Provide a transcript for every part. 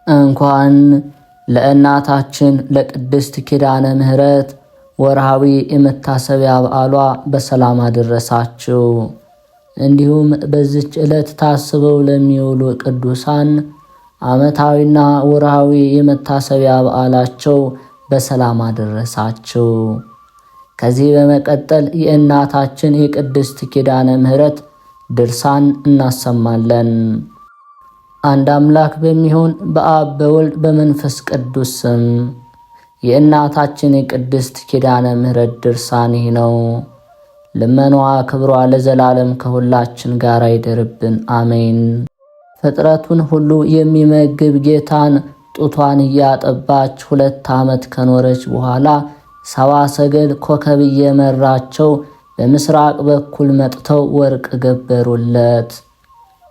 እንኳን ለእናታችን ለቅድስት ኪዳነ ምሕረት ወርሃዊ የመታሰቢያ በዓሏ በሰላም አደረሳችሁ። እንዲሁም በዚች ዕለት ታስበው ለሚውሉ ቅዱሳን ዓመታዊና ወርሃዊ የመታሰቢያ በዓላቸው በሰላም አደረሳችሁ። ከዚህ በመቀጠል የእናታችን የቅድስት ኪዳነ ምሕረት ድርሳን እናሰማለን። አንድ አምላክ በሚሆን በአብ በወልድ በመንፈስ ቅዱስ ስም የእናታችን የቅድስት ኪዳነ ምሕረት ድርሳን ይህ ነው። ልመናዋ ክብሯ ለዘላለም ከሁላችን ጋር ይደርብን፣ አሜን። ፍጥረቱን ሁሉ የሚመግብ ጌታን ጡቷን እያጠባች 2 ዓመት ከኖረች በኋላ 70 ሰገል ኮከብ እየመራቸው በምስራቅ በኩል መጥተው ወርቅ ገበሩለት።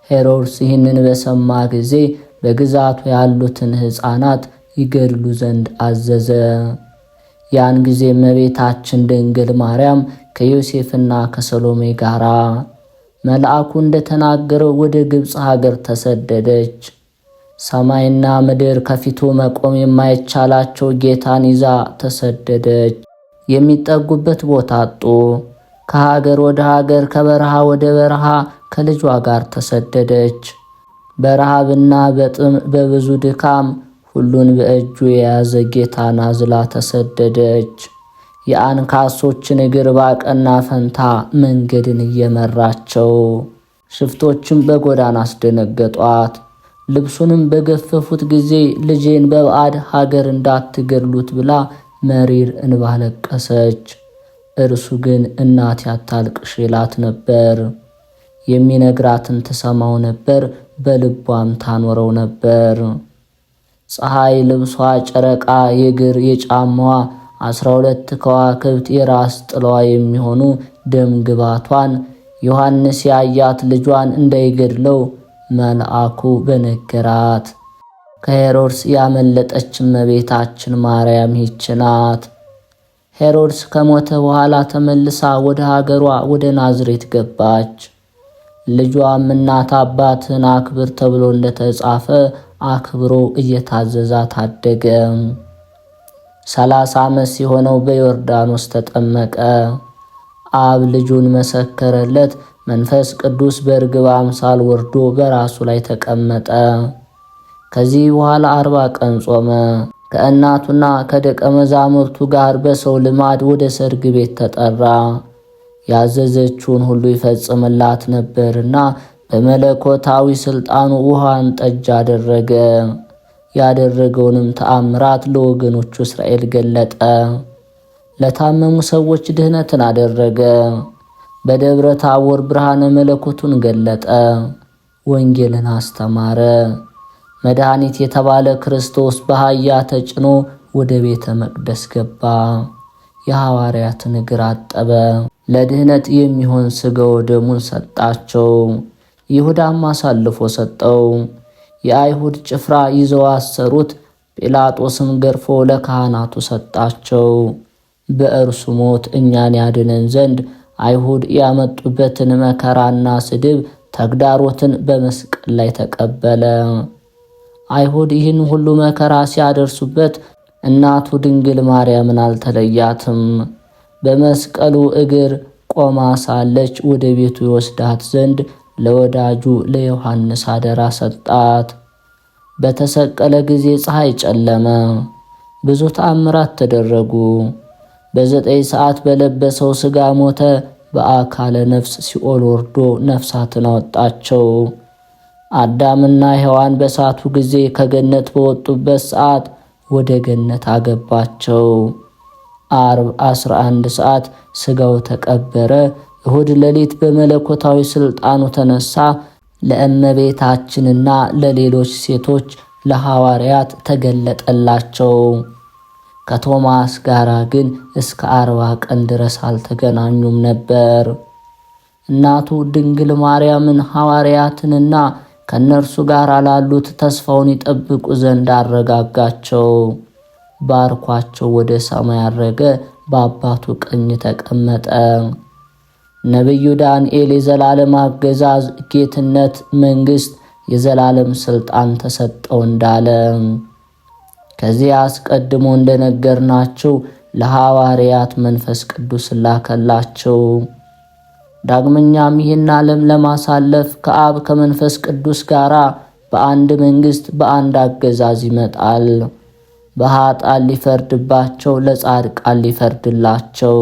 ሄሮድስ ይህንን በሰማ ጊዜ በግዛቱ ያሉትን ሕፃናት ይገድሉ ዘንድ አዘዘ። ያን ጊዜ እመቤታችን ድንግል ማርያም ከዮሴፍና ከሰሎሜ ጋር መልአኩ እንደተናገረው ወደ ግብፅ ሀገር ተሰደደች። ሰማይና ምድር ከፊቱ መቆም የማይቻላቸው ጌታን ይዛ ተሰደደች። የሚጠጉበት ቦታ አጡ። ከሀገር ወደ ሀገር፣ ከበረሃ ወደ በረሃ ከልጇ ጋር ተሰደደች። በረሃብና በጥም በብዙ ድካም ሁሉን በእጁ የያዘ ጌታን አዝላ ተሰደደች። የአንካሶችን እግር ባቀና ፈንታ መንገድን እየመራቸው፣ ሽፍቶችም በጎዳና አስደነገጧት። ልብሱንም በገፈፉት ጊዜ ልጄን በባዕድ ሀገር እንዳትገድሉት ብላ መሪር እንባ ለቀሰች። እርሱ ግን እናቴ አታልቅሽ ይላት ነበር። የሚነግራትን ትሰማው ነበር፣ በልቧም ታኖረው ነበር። ፀሐይ ልብሷ፣ ጨረቃ የእግር የጫማዋ 12 ከዋክብት የራስ ጥለዋ የሚሆኑ ደም ግባቷን ዮሐንስ ያያት ልጇን እንዳይገድለው መልአኩ በነገራት። ከሄሮድስ ያመለጠች እመቤታችን ማርያም ይህች ናት። ሄሮድስ ከሞተ ተመልሳ ወደ ሀገሯ ወደ ናዝሬት ገባች። ልጇም እናት አባትን አክብር ተብሎ እንደተጻፈ አክብሮ እየታዘዛት አደገ። 30 ዓመት ሲሆነው በዮርዳኖስ ተጠመቀ። አብ ልጁን መሰከረለት። መንፈስ ቅዱስ በርግብ አምሳል ወርዶ በራሱ ላይ ተቀመጠ። ከዚህ በኋላ 40 ቀን ጾመ። ከእናቱና ከደቀ መዛሙርቱ ጋር በሰው ልማድ ወደ ሰርግ ቤት ተጠራ። ያዘዘችውን ሁሉ ይፈጽምላት ነበርና በመለኮታዊ ሥልጣኑ ውሃን ጠጅ አደረገ። ያደረገውንም ተአምራት ለወገኖቹ እስራኤል ገለጠ። ለታመሙ ሰዎች ድህነትን አደረገ። በደብረ ታቦር ብርሃነ መለኮቱን ገለጠ። ወንጌልን አስተማረ። መድኃኒት የተባለ ክርስቶስ በአህያ ተጭኖ ወደ ቤተ መቅደስ ገባ። የሐዋርያትን እግር አጠበ። ለድህነት የሚሆን ሥጋው ደሙን ሰጣቸው። ይሁዳም አሳልፎ ሰጠው። የአይሁድ ጭፍራ ይዘው አሰሩት። ጲላጦስም ገርፎ ለካህናቱ ሰጣቸው። በእርሱ ሞት እኛን ያድነን ዘንድ አይሁድ ያመጡበትን መከራና ስድብ ተግዳሮትን በመስቀል ላይ ተቀበለ። አይሁድ ይህን ሁሉ መከራ ሲያደርሱበት እናቱ ድንግል ማርያምን አልተለያትም። በመስቀሉ እግር ቆማ ሳለች ወደ ቤቱ ይወስዳት ዘንድ ለወዳጁ ለዮሐንስ አደራ ሰጣት። በተሰቀለ ጊዜ ፀሐይ ጨለመ። ብዙ ተአምራት ተደረጉ። በ9 ሰዓት በለበሰው ሥጋ ሞተ። በአካለ ነፍስ ሲኦል ወርዶ ነፍሳትን አወጣቸው። አዳምና ሔዋን በሳቱ ጊዜ ከገነት በወጡበት ሰዓት ወደ ገነት አገባቸው። ዓርብ 11 ሰዓት ሥጋው ተቀበረ። እሁድ ሌሊት በመለኮታዊ ሥልጣኑ ተነሳ። ለእመቤታችንና ለሌሎች ሴቶች ለሐዋርያት ተገለጠላቸው። ከቶማስ ጋር ግን እስከ 40 ቀን ድረስ አልተገናኙም ነበር። እናቱ ድንግል ማርያምን ሐዋርያትንና ከነርሱ ጋር ላሉት ተስፋውን ይጠብቁ ዘንድ አረጋጋቸው። ባርኳቸው ወደ ሰማይ አረገ። በአባቱ ቀኝ ተቀመጠ። ነቢዩ ዳንኤል የዘላለም አገዛዝ፣ ጌትነት፣ መንግሥት የዘላለም ሥልጣን ተሰጠው እንዳለ ከዚህ አስቀድሞ እንደነገርናችሁ ለሐዋርያት መንፈስ ቅዱስ ላከላቸው። ዳግመኛም ይህን ዓለም ለማሳለፍ ከአብ ከመንፈስ ቅዱስ ጋር በአንድ መንግሥት በአንድ አገዛዝ ይመጣል። በኃጥአን ሊፈርድባቸው፣ ለጻድቃን ሊፈርድላቸው።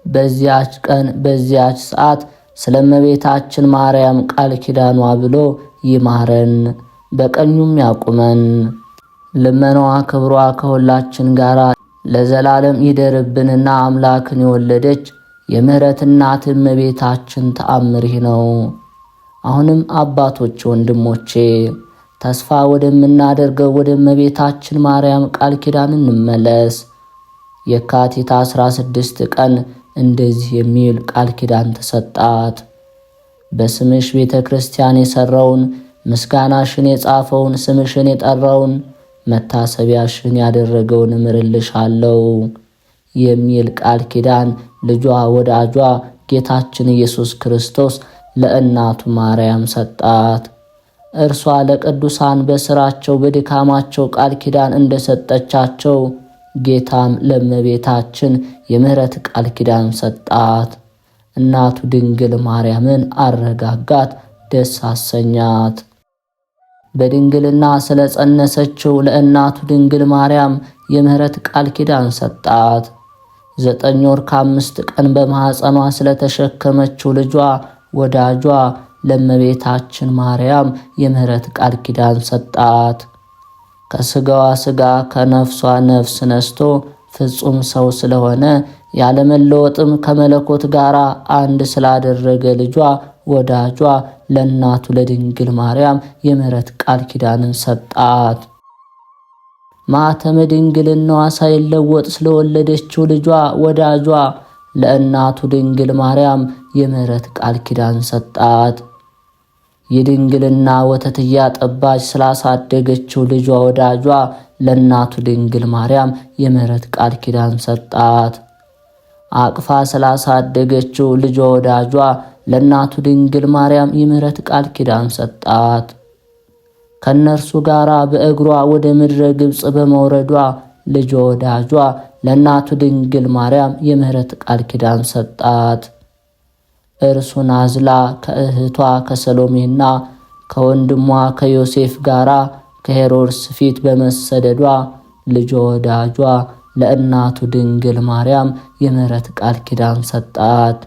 በዚያች ቀን በዚያች ሰዓት ስለ እመቤታችን ማርያም ቃል ኪዳኗ ብሎ ይማረን፣ በቀኙም ያቁመን። ልመናዋ ክብሯ ከሁላችን ጋር ለዘላለም ይደርብንና አምላክን የወለደች የምሕረት እናት እመቤታችን ተአምር ይህ ነው። አሁንም አባቶች ወንድሞቼ ተስፋ ወደምናደርገው ወደ እመቤታችን ማርያም ቃል ኪዳን እንመለስ። የካቲት 16 ቀን እንደዚህ የሚል ቃል ኪዳን ተሰጣት። በስምሽ ቤተ ክርስቲያን የሠራውን፣ ምስጋናሽን የጻፈውን፣ ስምሽን የጠራውን፣ መታሰቢያሽን ያደረገውን እምርልሻለሁ የሚል ቃል ኪዳን ልጇ ወዳጇ ጌታችን ኢየሱስ ክርስቶስ ለእናቱ ማርያም ሰጣት። እርሷ ለቅዱሳን በሥራቸው በድካማቸው ቃል ኪዳን እንደሰጠቻቸው ጌታም ለእመቤታችን የምሕረት ቃል ኪዳን ሰጣት። እናቱ ድንግል ማርያምን አረጋጋት፣ ደስ አሰኛት። በድንግልና ስለ ጸነሰችው ለእናቱ ድንግል ማርያም የምሕረት ቃል ኪዳን ሰጣት። 9 ወር ከ5 ቀን በማኅፀኗ ስለተሸከመችው ልጇ ወዳጇ ለእመቤታችን ማርያም የምሕረት ቃል ኪዳን ሰጣት። ከሥጋዋ ሥጋ ከነፍሷ ነፍስ ነስቶ ፍጹም ሰው ስለሆነ ያለመለወጥም ከመለኮት ጋር አንድ ስላደረገ ልጇ ወዳጇ ለእናቱ ለድንግል ማርያም የምሕረት ቃል ኪዳንን ሰጣት። ማኅተመ ድንግልናዋ ሳይለወጥ ስለወለደችው ልጇ ወዳጇ ለእናቱ ድንግል ማርያም የምሕረት ቃል ኪዳን ሰጣት። የድንግልና ወተት እያጠባች ስላሳደገችው ልጇ ወዳጇ ለእናቱ ድንግል ማርያም የምሕረት ቃል ኪዳን ሰጣት። አቅፋ ስላሳደገችው ልጇ ወዳጇ ለእናቱ ድንግል ማርያም የምሕረት ቃል ኪዳን ሰጣት። ከእነርሱ ጋር በእግሯ ወደ ምድረ ግብፅ በመውረዷ ልጇ ወዳጇ ለእናቱ ድንግል ማርያም የምሕረት ቃል ኪዳን ሰጣት። እርሱን አዝላ ከእህቷ ከሰሎሜና ከወንድሟ ከዮሴፍ ጋር ከሄሮድስ ፊት በመሰደዷ ልጇ ወዳጇ ለእናቱ ድንግል ማርያም የምሕረት ቃል ኪዳን ሰጣት።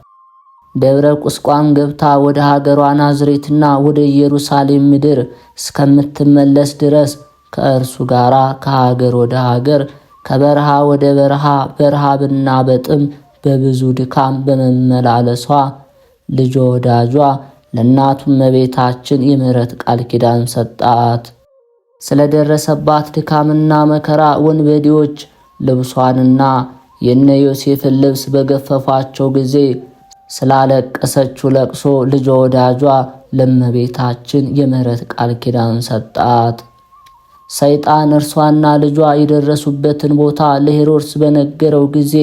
ደብረ ቁስቋም ገብታ ወደ ሀገሯ ናዝሬትና ወደ ኢየሩሳሌም ምድር እስከምትመለስ ድረስ ከእርሱ ጋር ከሀገር ወደ ሀገር ከበረሃ ወደ በረሃ በረሃብና በጥም በብዙ ድካም በመመላለሷ ልጇ ወዳጇ ለእናቱ እመቤታችን የምሕረት ቃል ኪዳን ሰጣት። ስለደረሰባት ድካምና መከራ ወንበዴዎች ልብሷንና የነ ዮሴፍን ልብስ በገፈፏቸው ጊዜ ስላለቀሰችው ለቅሶ ልጇ ወዳጇ ለእመቤታችን የምሕረት ቃል ኪዳን ሰጣት። ሰይጣን እርሷና ልጇ የደረሱበትን ቦታ ለሄሮድስ በነገረው ጊዜ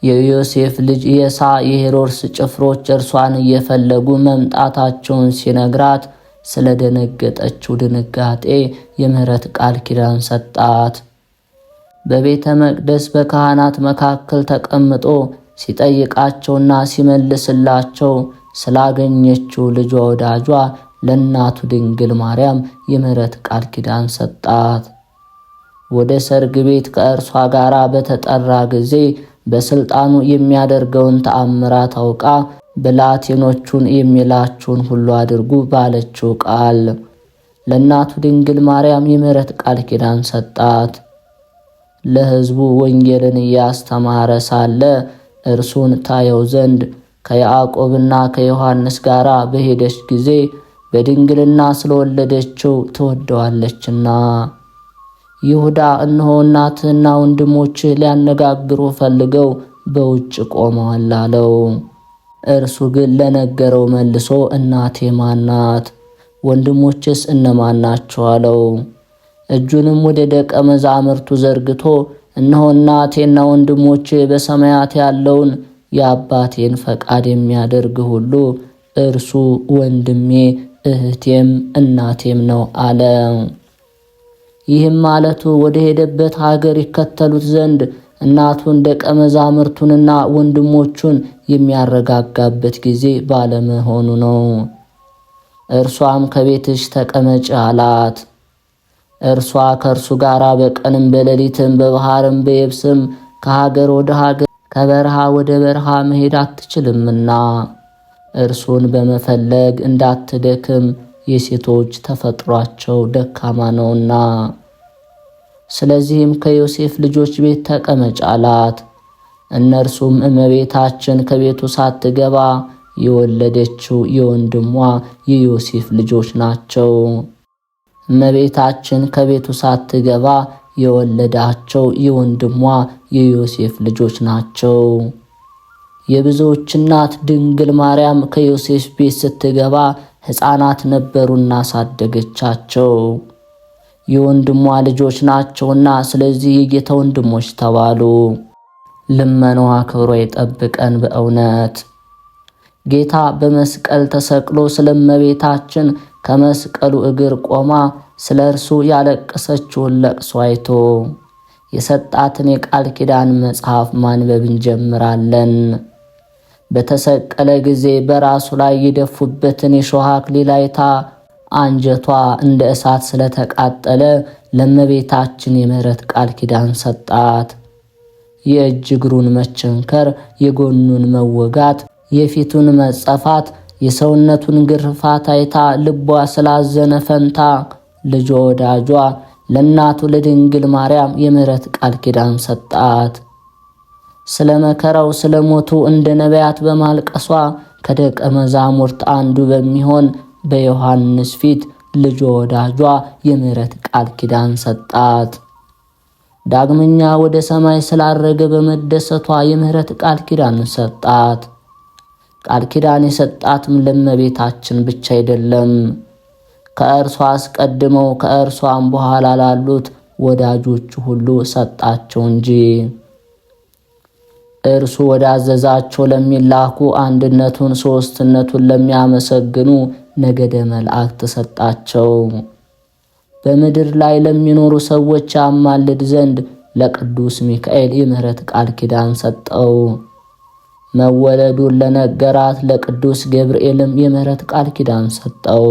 የዮሴፍ ልጅ ኢየሳ የሄሮድስ ጭፍሮች እርሷን እየፈለጉ መምጣታቸውን ሲነግራት ስለደነገጠችው ድንጋጤ የምሕረት ቃል ኪዳን ሰጣት። በቤተ መቅደስ በካህናት መካከል ተቀምጦ ሲጠይቃቸውና ሲመልስላቸው ስላገኘችው ልጇ ወዳጇ ለእናቱ ድንግል ማርያም የምሕረት ቃል ኪዳን ሰጣት። ወደ ሰርግ ቤት ከእርሷ ጋር በተጠራ ጊዜ በሥልጣኑ የሚያደርገውን ተአምራት አውቃ ብላቴኖቹን የሚላችሁን ሁሉ አድርጉ ባለችው ቃል ለእናቱ ድንግል ማርያም የምሕረት ቃል ኪዳን ሰጣት። ለሕዝቡ ወንጌልን እያስተማረ ሳለ እርሱን ታየው ዘንድ ከያዕቆብና ከዮሐንስ ጋር በሄደች ጊዜ በድንግልና ስለወለደችው ትወደዋለችና። ይሁዳ እነሆ እናትህና ወንድሞችህ ሊያነጋግሩ ፈልገው በውጭ ቆመዋል አለው። እርሱ ግን ለነገረው መልሶ እናቴ ማናት? ወንድሞችስ እነማን ናቸው አለው። እጁንም ወደ ደቀ መዛሙርቱ ዘርግቶ እነሆ እናቴና ወንድሞቼ በሰማያት ያለውን የአባቴን ፈቃድ የሚያደርግ ሁሉ እርሱ ወንድሜ እህቴም እናቴም ነው አለ። ይህም ማለቱ ወደ ሄደበት ሀገር ይከተሉት ዘንድ እናቱን ደቀ መዛሙርቱንና ወንድሞቹን የሚያረጋጋበት ጊዜ ባለመሆኑ ነው። እርሷም ከቤትሽ ተቀመጭ አላት። እርሷ ከእርሱ ጋር በቀንም በሌሊትም በባህርም በየብስም ከሀገር ወደ ሀገር ከበረሃ ወደ በረሃ መሄድ አትችልምና እርሱን በመፈለግ እንዳትደክም የሴቶች ተፈጥሯቸው ደካማ ነውና። ስለዚህም ከዮሴፍ ልጆች ቤት ተቀመጭ አላት። እነርሱም እመቤታችን ከቤቱ ሳትገባ የወለደችው የወንድሟ የዮሴፍ ልጆች ናቸው። እመቤታችን ከቤቱ ሳትገባ የወለዳቸው የወንድሟ የዮሴፍ ልጆች ናቸው። የብዙዎች እናት ድንግል ማርያም ከዮሴፍ ቤት ስትገባ ሕፃናት ነበሩና አሳደገቻቸው። የወንድሟ ልጆች ናቸውና ስለዚህ የጌታ ወንድሞች ተባሉ። ልመናዋ ክብሯ ይጠብቀን በእውነት። ጌታ በመስቀል ተሰቅሎ ስለ እመቤታችን ከመስቀሉ እግር ቆማ ስለ እርሱ ያለቀሰችውን ለቅሶ አይቶ የሰጣትን የቃል ኪዳን መጽሐፍ ማንበብ እንጀምራለን። በተሰቀለ ጊዜ በራሱ ላይ የደፉበትን የሾህ አክሊል አይታ አንጀቷ እንደ እሳት ስለተቃጠለ ለእመቤታችን የምሕረት ቃል ኪዳን ሰጣት። የእጅ እግሩን መቸንከር፣ የጎኑን መወጋት፣ የፊቱን መጸፋት፣ የሰውነቱን ግርፋት አይታ ልቧ ስላዘነ ፈንታ ልጇ ወዳጇ ለእናቱ ለድንግል ማርያም የምሕረት ቃል ኪዳን ሰጣት። ስለ መከራው ስለ ሞቱ እንደ ነቢያት በማልቀሷ ከደቀ መዛሙርት አንዱ በሚሆን በዮሐንስ ፊት ልጇ ወዳጇ የምሕረት ቃል ኪዳን ሰጣት። ዳግመኛ ወደ ሰማይ ስላረገ በመደሰቷ የምሕረት ቃል ኪዳን ሰጣት። ቃል ኪዳን የሰጣትም ለእመቤታችን ብቻ አይደለም፣ ከእርሷ አስቀድመው ከእርሷም በኋላ ላሉት ወዳጆቹ ሁሉ ሰጣቸው እንጂ። እርሱ ወዳዘዛቸው ለሚላኩ አንድነቱን ሦስትነቱን ለሚያመሰግኑ ነገደ መላእክት ሰጣቸው። በምድር ላይ ለሚኖሩ ሰዎች ያማልድ ዘንድ ለቅዱስ ሚካኤል የምሕረት ቃል ኪዳን ሰጠው። መወለዱን ለነገራት ለቅዱስ ገብርኤልም የምሕረት ቃል ኪዳን ሰጠው።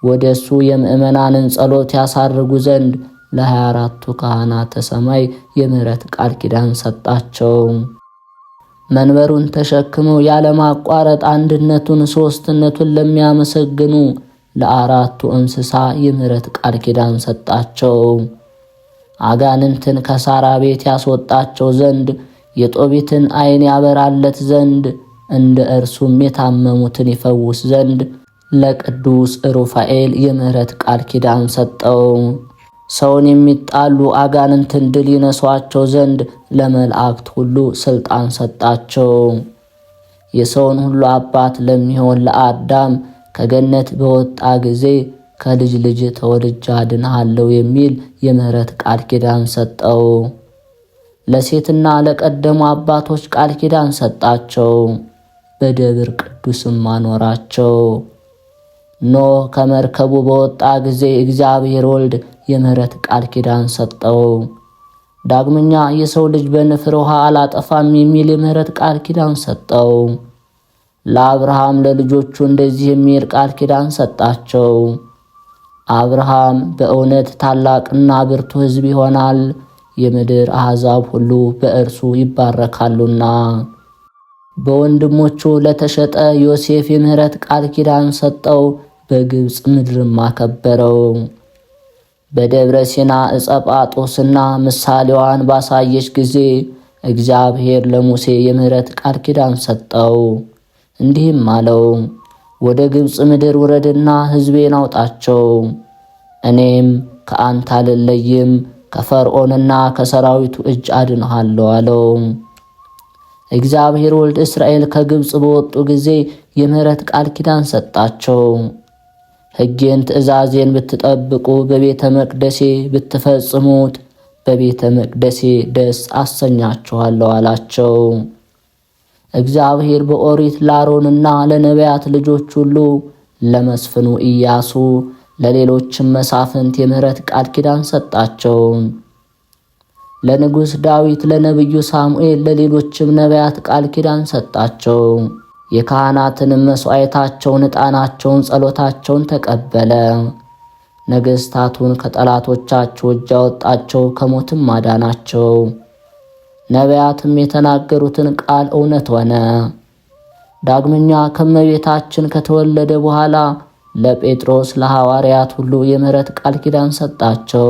ወደሱ የምእመናንን ጸሎት ያሳርጉ ዘንድ ለ24ቱ ካህናተ ሰማይ የምሕረት ቃል ኪዳን ሰጣቸው። መንበሩን ተሸክመው ያለማቋረጥ አንድነቱን ሦስትነቱን ለሚያመሰግኑ ለአራቱ እንስሳ የምሕረት ቃል ኪዳን ሰጣቸው። አጋንንትን ከሳራ ቤት ያስወጣቸው ዘንድ የጦቢትን ዓይን ያበራለት ዘንድ እንደ እርሱም የታመሙትን ይፈውስ ዘንድ ለቅዱስ ሩፋኤል የምሕረት ቃል ኪዳን ሰጠው። ሰውን የሚጣሉ አጋንንትን ድል ይነሷቸው ዘንድ ለመላእክት ሁሉ ሥልጣን ሰጣቸው። የሰውን ሁሉ አባት ለሚሆን ለአዳም ከገነት በወጣ ጊዜ ከልጅ ልጅ ተወልጄ አድንሃለሁ የሚል የምሕረት ቃል ኪዳን ሰጠው። ለሴትና ለቀደሙ አባቶች ቃል ኪዳን ሰጣቸው፣ በደብር ቅዱስም አኖራቸው። ኖህ ከመርከቡ በወጣ ጊዜ እግዚአብሔር ወልድ የምሕረት ቃል ኪዳን ሰጠው። ዳግመኛ የሰው ልጅ በንፍር ውሃ አላጠፋም የሚል የምሕረት ቃል ኪዳን ሰጠው። ለአብርሃም ለልጆቹ እንደዚህ የሚል ቃል ኪዳን ሰጣቸው። አብርሃም በእውነት ታላቅና ብርቱ ሕዝብ ይሆናል፣ የምድር አሕዛብ ሁሉ በእርሱ ይባረካሉና። በወንድሞቹ ለተሸጠ ዮሴፍ የምሕረት ቃል ኪዳን ሰጠው፣ በግብፅ ምድርም አከበረው። በደብረ ሲና ዕፀ ጳጦስና ምሳሌዋን ባሳየች ጊዜ እግዚአብሔር ለሙሴ የምሕረት ቃል ኪዳን ሰጠው። እንዲህም አለው፣ ወደ ግብፅ ምድር ውረድና ሕዝቤን አውጣቸው፣ እኔም ከአንተ አልለይም፣ ከፈርዖንና ከሰራዊቱ እጅ አድንሃለሁ አለው። እግዚአብሔር ወልድ እስራኤል ከግብፅ በወጡ ጊዜ የምሕረት ቃል ኪዳን ሰጣቸው። ሕጌን ትእዛዜን ብትጠብቁ በቤተ መቅደሴ ብትፈጽሙት በቤተ መቅደሴ ደስ አሰኛችኋለሁ አላቸው። እግዚአብሔር በኦሪት ለአሮንና ለነቢያት ልጆች ሁሉ ለመስፍኑ ኢያሱ ለሌሎችም መሳፍንት የምህረት ቃል ኪዳን ሰጣቸው። ለንጉሥ ዳዊት፣ ለነቢዩ ሳሙኤል፣ ለሌሎችም ነቢያት ቃል ኪዳን ሰጣቸው። የካህናትንም መሥዋዕታቸውን፣ ዕጣናቸውን፣ ጸሎታቸውን ተቀበለ። ነገሥታቱን ከጠላቶቻቸው እጅ አወጣቸው፣ ከሞትም አዳናቸው። ነቢያትም የተናገሩትን ቃል እውነት ሆነ። ዳግመኛ ከእመቤታችን ከተወለደ በኋላ ለጴጥሮስ፣ ለሐዋርያት ሁሉ የምህረት ቃል ኪዳን ሰጣቸው።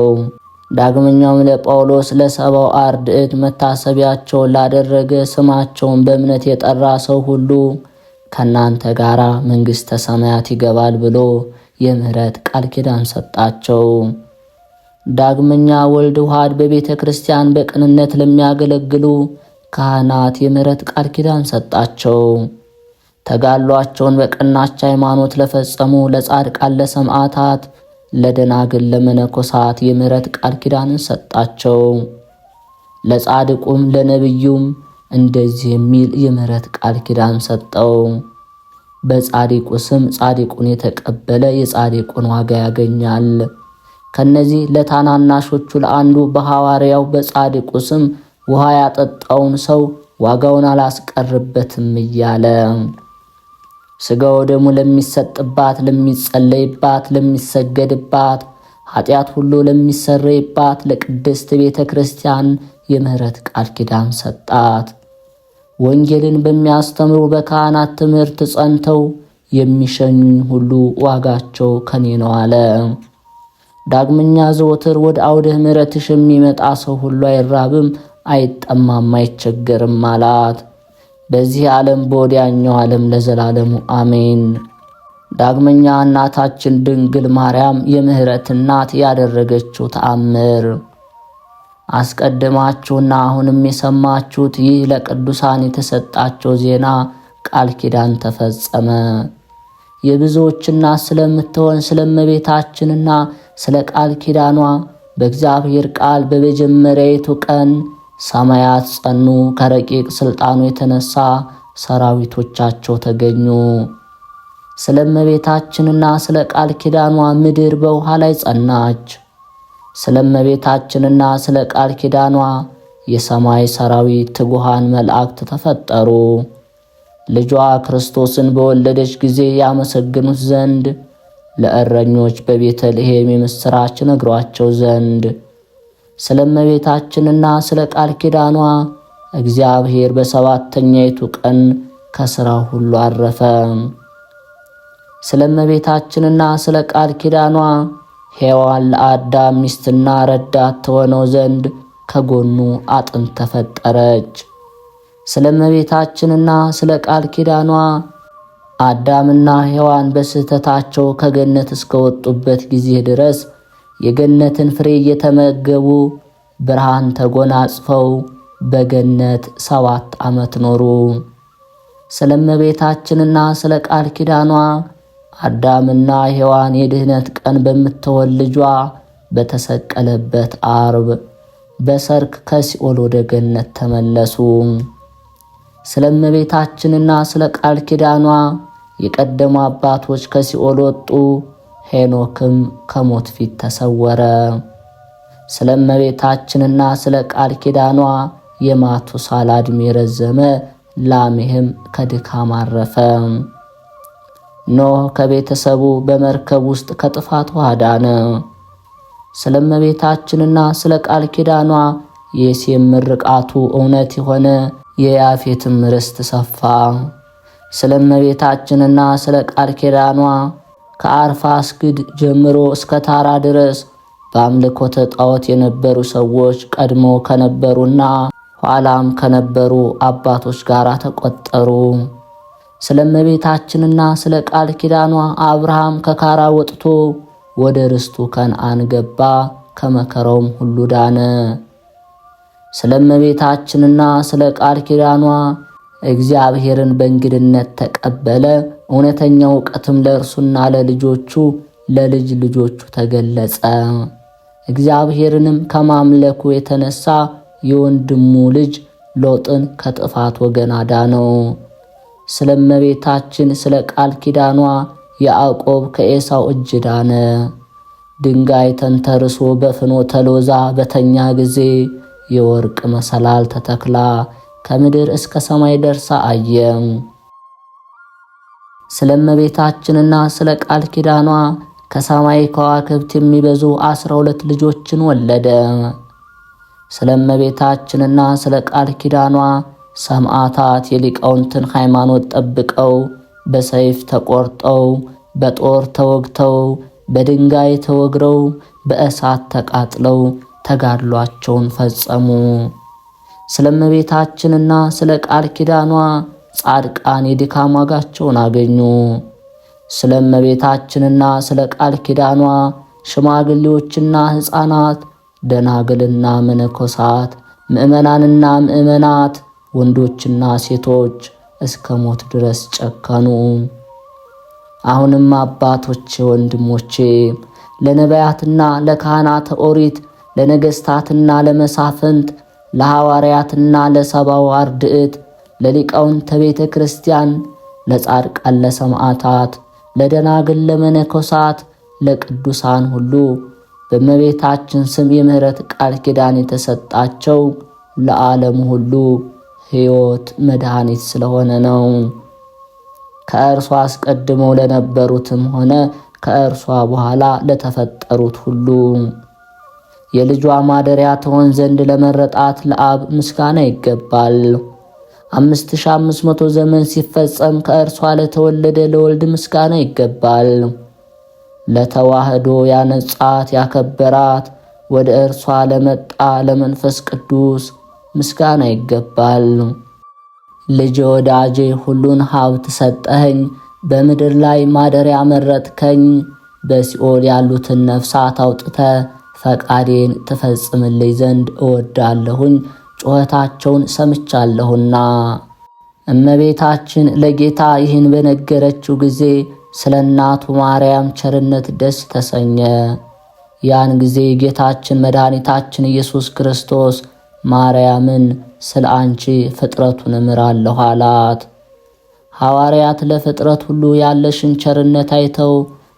ዳግመኛም ለጳውሎስ፣ ለሰባው አርድእት መታሰቢያቸውን ላደረገ ስማቸውን በእምነት የጠራ ሰው ሁሉ ከእናንተ ጋር መንግሥተ ሰማያት ይገባል ብሎ የምህረት ቃል ኪዳን ሰጣቸው። ዳግመኛ ወልድ ዋሕድ በቤተ ክርስቲያን በቅንነት ለሚያገለግሉ ካህናት የምህረት ቃል ኪዳን ሰጣቸው። ተጋድሏቸውን በቀናች ሃይማኖት ለፈጸሙ ለጻድቃን፣ ለሰማዕታት፣ ለደናግል፣ ለመነኮሳት የምህረት ቃል ኪዳንን ሰጣቸው። ለጻድቁም ለነቢዩም እንደዚህ የሚል የምህረት ቃል ኪዳን ሰጠው። በጻድቁ ስም ጻድቁን የተቀበለ የጻድቁን ዋጋ ያገኛል። ከነዚህ ለታናናሾቹ ለአንዱ በሐዋርያው በጻድቁ ስም ውሃ ያጠጣውን ሰው ዋጋውን አላስቀርበትም እያለ ሥጋው ደሙ ለሚሰጥባት፣ ለሚጸለይባት፣ ለሚሰገድባት፣ ኃጢአት ሁሉ ለሚሰረይባት ለቅድስት ቤተ ክርስቲያን የምህረት ቃል ኪዳን ሰጣት። ወንጌልን በሚያስተምሩ በካህናት ትምህርት ጸንተው የሚሸኙኝ ሁሉ ዋጋቸው ከኔ ነው አለ። ዳግመኛ ዘወትር ወደ አውደ ምሕረትሽ የሚመጣ ሰው ሁሉ አይራብም፣ አይጠማም፣ አይቸገርም አላት። በዚህ ዓለም በወዲያኛው ዓለም ለዘላለሙ አሜን። ዳግመኛ እናታችን ድንግል ማርያም የምህረት እናት ያደረገችው ተአምር አስቀድማችሁና አሁንም የሰማችሁት ይህ ለቅዱሳን የተሰጣቸው ዜና ቃል ኪዳን ተፈጸመ። የብዙዎች እናት ስለምትሆን ስለ እመቤታችንና ስለ ቃል ኪዳኗ በእግዚአብሔር ቃል በመጀመሪያይቱ ቀን ሰማያት ጸኑ፣ ከረቂቅ ሥልጣኑ የተነሳ ሰራዊቶቻቸው ተገኙ። ስለ እመቤታችንና ስለ ቃል ኪዳኗ ምድር በውሃ ላይ ጸናች። ስለ እመቤታችንና ስለ ቃል ኪዳኗ የሰማይ ሰራዊት ትጉሃን መላእክት ተፈጠሩ። ልጇ ክርስቶስን በወለደች ጊዜ ያመሰግኑት ዘንድ ለእረኞች በቤተልሔም የምሥራች ነግሯቸው ዘንድ ስለ እመቤታችንና ስለ ቃል ኪዳኗ እግዚአብሔር በሰባተኛይቱ ቀን ከሥራው ሁሉ አረፈ። ስለ እመቤታችንና ስለ ቃል ኪዳኗ ሔዋን ለአዳም ሚስትና ረዳት ትሆነው ዘንድ ከጎኑ አጥንት ተፈጠረች። ስለ እመቤታችንና ስለ ቃል ኪዳኗ አዳምና ሔዋን በስህተታቸው ከገነት እስከወጡበት ጊዜ ድረስ የገነትን ፍሬ እየተመገቡ ብርሃን ተጎናጽፈው በገነት 7 ዓመት ኖሩ። ስለ እመቤታችንና ስለ ቃል ኪዳኗ አዳምና ሔዋን የድህነት ቀን በምትሆን ልጇ በተሰቀለበት ዓርብ በሰርክ ከሲኦል ወደ ገነት ተመለሱ። ስለ እመቤታችንና ስለ ቃል ኪዳኗ የቀደሙ አባቶች ከሲኦል ወጡ፣ ሄኖክም ከሞት ፊት ተሰወረ። ስለ እመቤታችንና ስለ ቃል ኪዳኗ የማቱሳላ ዕድሜ ረዘመ፣ ላሜህም ከድካም አረፈ። ኖህ ከቤተሰቡ በመርከብ ውስጥ ከጥፋት ውሃ ዳነ። ስለ እመቤታችንና ስለ ቃል ኪዳኗ የሴም ምርቃቱ እውነት የሆነ የያፌትም ርስት ሰፋ። ስለ እመቤታችንና ስለ ቃል ኪዳኗ ከአርፋክስድ ጀምሮ እስከ ታራ ድረስ በአምልኮተ ጣዖት የነበሩ ሰዎች ቀድሞ ከነበሩና ኋላም ከነበሩ አባቶች ጋር ተቆጠሩ። ስለ እመቤታችንና ስለ ቃል ኪዳኗ አብርሃም ከካራ ወጥቶ ወደ ርስቱ ከነዓን ገባ፣ ከመከራውም ሁሉ ዳነ። ስለ እመቤታችንና ስለ ቃል ኪዳኗ እግዚአብሔርን በእንግድነት ተቀበለ። እውነተኛ እውቀትም ለእርሱና ለልጆቹ ለልጅ ልጆቹ ተገለጸ። እግዚአብሔርንም ከማምለኩ የተነሳ የወንድሙ ልጅ ሎጥን ከጥፋት ወገን አዳነው። ስለ እመቤታችን ስለ ቃል ኪዳኗ ያዕቆብ ከኤሳው እጅ ዳነ። ድንጋይ ተንተርሶ በፍኖተ ሎዛ በተኛ ጊዜ የወርቅ መሰላል ተተክላ ከምድር እስከ ሰማይ ደርሳ አየ። ስለ እመቤታችንና ስለ ቃል ኪዳኗ ከሰማይ ከዋክብት የሚበዙ 12 ልጆችን ወለደ። ስለ እመቤታችንና ስለ ቃል ኪዳኗ ሰማዕታት የሊቃውንትን ሃይማኖት ጠብቀው በሰይፍ ተቆርጠው፣ በጦር ተወግተው፣ በድንጋይ ተወግረው፣ በእሳት ተቃጥለው ተጋድሏቸውን ፈጸሙ። ስለ እመቤታችንና ስለ ቃል ኪዳኗ ጻድቃን የድካም ዋጋቸውን አገኙ። ስለ እመቤታችንና ስለ ቃል ኪዳኗ ሽማግሌዎችና ሕፃናት፣ ደናግልና መነኮሳት፣ ምእመናንና ምእመናት፣ ወንዶችና ሴቶች እስከ ሞት ድረስ ጨከኑ። አሁንም አባቶቼ፣ ወንድሞቼ ለነቢያትና ለካህናተ ኦሪት፣ ለነገሥታትና ለመሳፍንት፣ ለሐዋርያትና ለሰባው አርድእት፣ ለሊቃውንተ ቤተ ክርስቲያን፣ ለጻድቃን፣ ለሰማዕታት፣ ለደናግል፣ ለመነኮሳት፣ ለቅዱሳን ሁሉ በእመቤታችን ስም የምሕረት ቃል ኪዳን የተሰጣቸው ለዓለሙ ሁሉ ሕይወት መድኃኒት ስለሆነ ነው። ከእርሷ አስቀድመው ለነበሩትም ሆነ ከእርሷ በኋላ ለተፈጠሩት ሁሉ የልጇ ማደሪያ ትሆን ዘንድ ለመረጣት ለአብ ምስጋና ይገባል። 5500 ዘመን ሲፈጸም ከእርሷ ለተወለደ ለወልድ ምስጋና ይገባል። ለተዋህዶ ያነጻት ያከበራት ወደ እርሷ ለመጣ ለመንፈስ ቅዱስ ምስጋና ይገባል። ልጅ ወዳጄ ሁሉን ሀብት ሰጠኸኝ፣ በምድር ላይ ማደሪያ መረጥከኝ፣ በሲኦል ያሉትን ነፍሳት አውጥተ ፈቃዴን ትፈጽምልኝ ዘንድ እወዳለሁኝ፣ ጩኸታቸውን ሰምቻለሁና። እመቤታችን ለጌታ ይህን በነገረችው ጊዜ ስለ እናቱ ማርያም ቸርነት ደስ ተሰኘ። ያን ጊዜ ጌታችን መድኃኒታችን ኢየሱስ ክርስቶስ ማርያምን ስለ አንቺ ፍጥረቱን እምራለሁ አላት። ሐዋርያት ለፍጥረት ሁሉ ያለሽን ቸርነት አይተው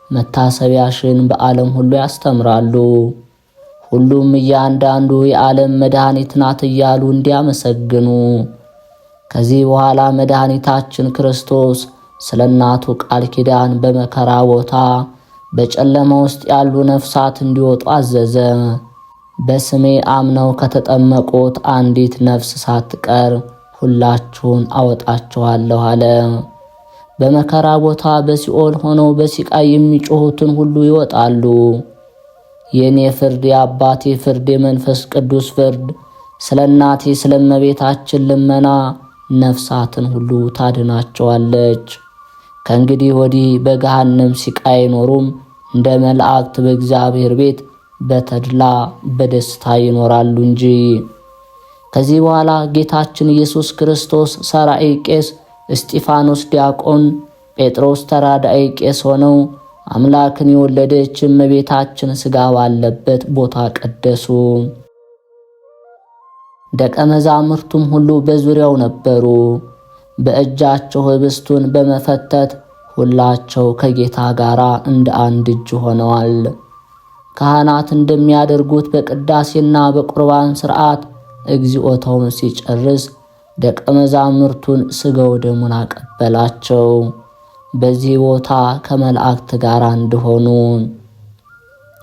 መታሰቢያሽን በዓለም ሁሉ ያስተምራሉ። ሁሉም እያንዳንዱ የዓለም መድኃኒት ናት እያሉ እንዲያመሰግኑ። ከዚህ በኋላ መድኃኒታችን ክርስቶስ ስለ እናቱ ቃል ኪዳን በመከራ ቦታ በጨለማ ውስጥ ያሉ ነፍሳት እንዲወጡ አዘዘ። በስሜ አምነው ከተጠመቁት አንዲት ነፍስ ሳትቀር ሁላችሁን አወጣችኋለሁ አለ። በመከራ ቦታ በሲኦል ሆነው በሲቃይ የሚጮሁትን ሁሉ ይወጣሉ። የኔ ፍርድ፣ የአባቴ ፍርድ፣ የመንፈስ ቅዱስ ፍርድ ስለ እናቴ ስለ እመቤታችን ልመና ነፍሳትን ሁሉ ታድናቸዋለች። ከእንግዲህ ወዲህ በገሃነም ሲቃይ አይኖሩም፣ እንደ መላእክት በእግዚአብሔር ቤት በተድላ በደስታ ይኖራሉ እንጂ። ከዚህ በኋላ ጌታችን ኢየሱስ ክርስቶስ ሰራይ ቄስ፣ እስጢፋኖስ ዲያቆን፣ ጴጥሮስ ተራዳይ ቄስ ሆነው አምላክን የወለደች እመቤታችን ሥጋ ባለበት ቦታ ቀደሱ። ደቀ መዛሙርቱም ሁሉ በዙሪያው ነበሩ። በእጃቸው ኅብስቱን በመፈተት ሁላቸው ከጌታ ጋር እንደ አንድ እጅ ሆነዋል። ካህናት እንደሚያደርጉት በቅዳሴና በቁርባን ሥርዓት እግዚኦታውን ሲጨርስ ደቀ መዛሙርቱን ሥጋው ደሙን አቀበላቸው። በዚህ ቦታ ከመላእክት ጋር እንደሆኑ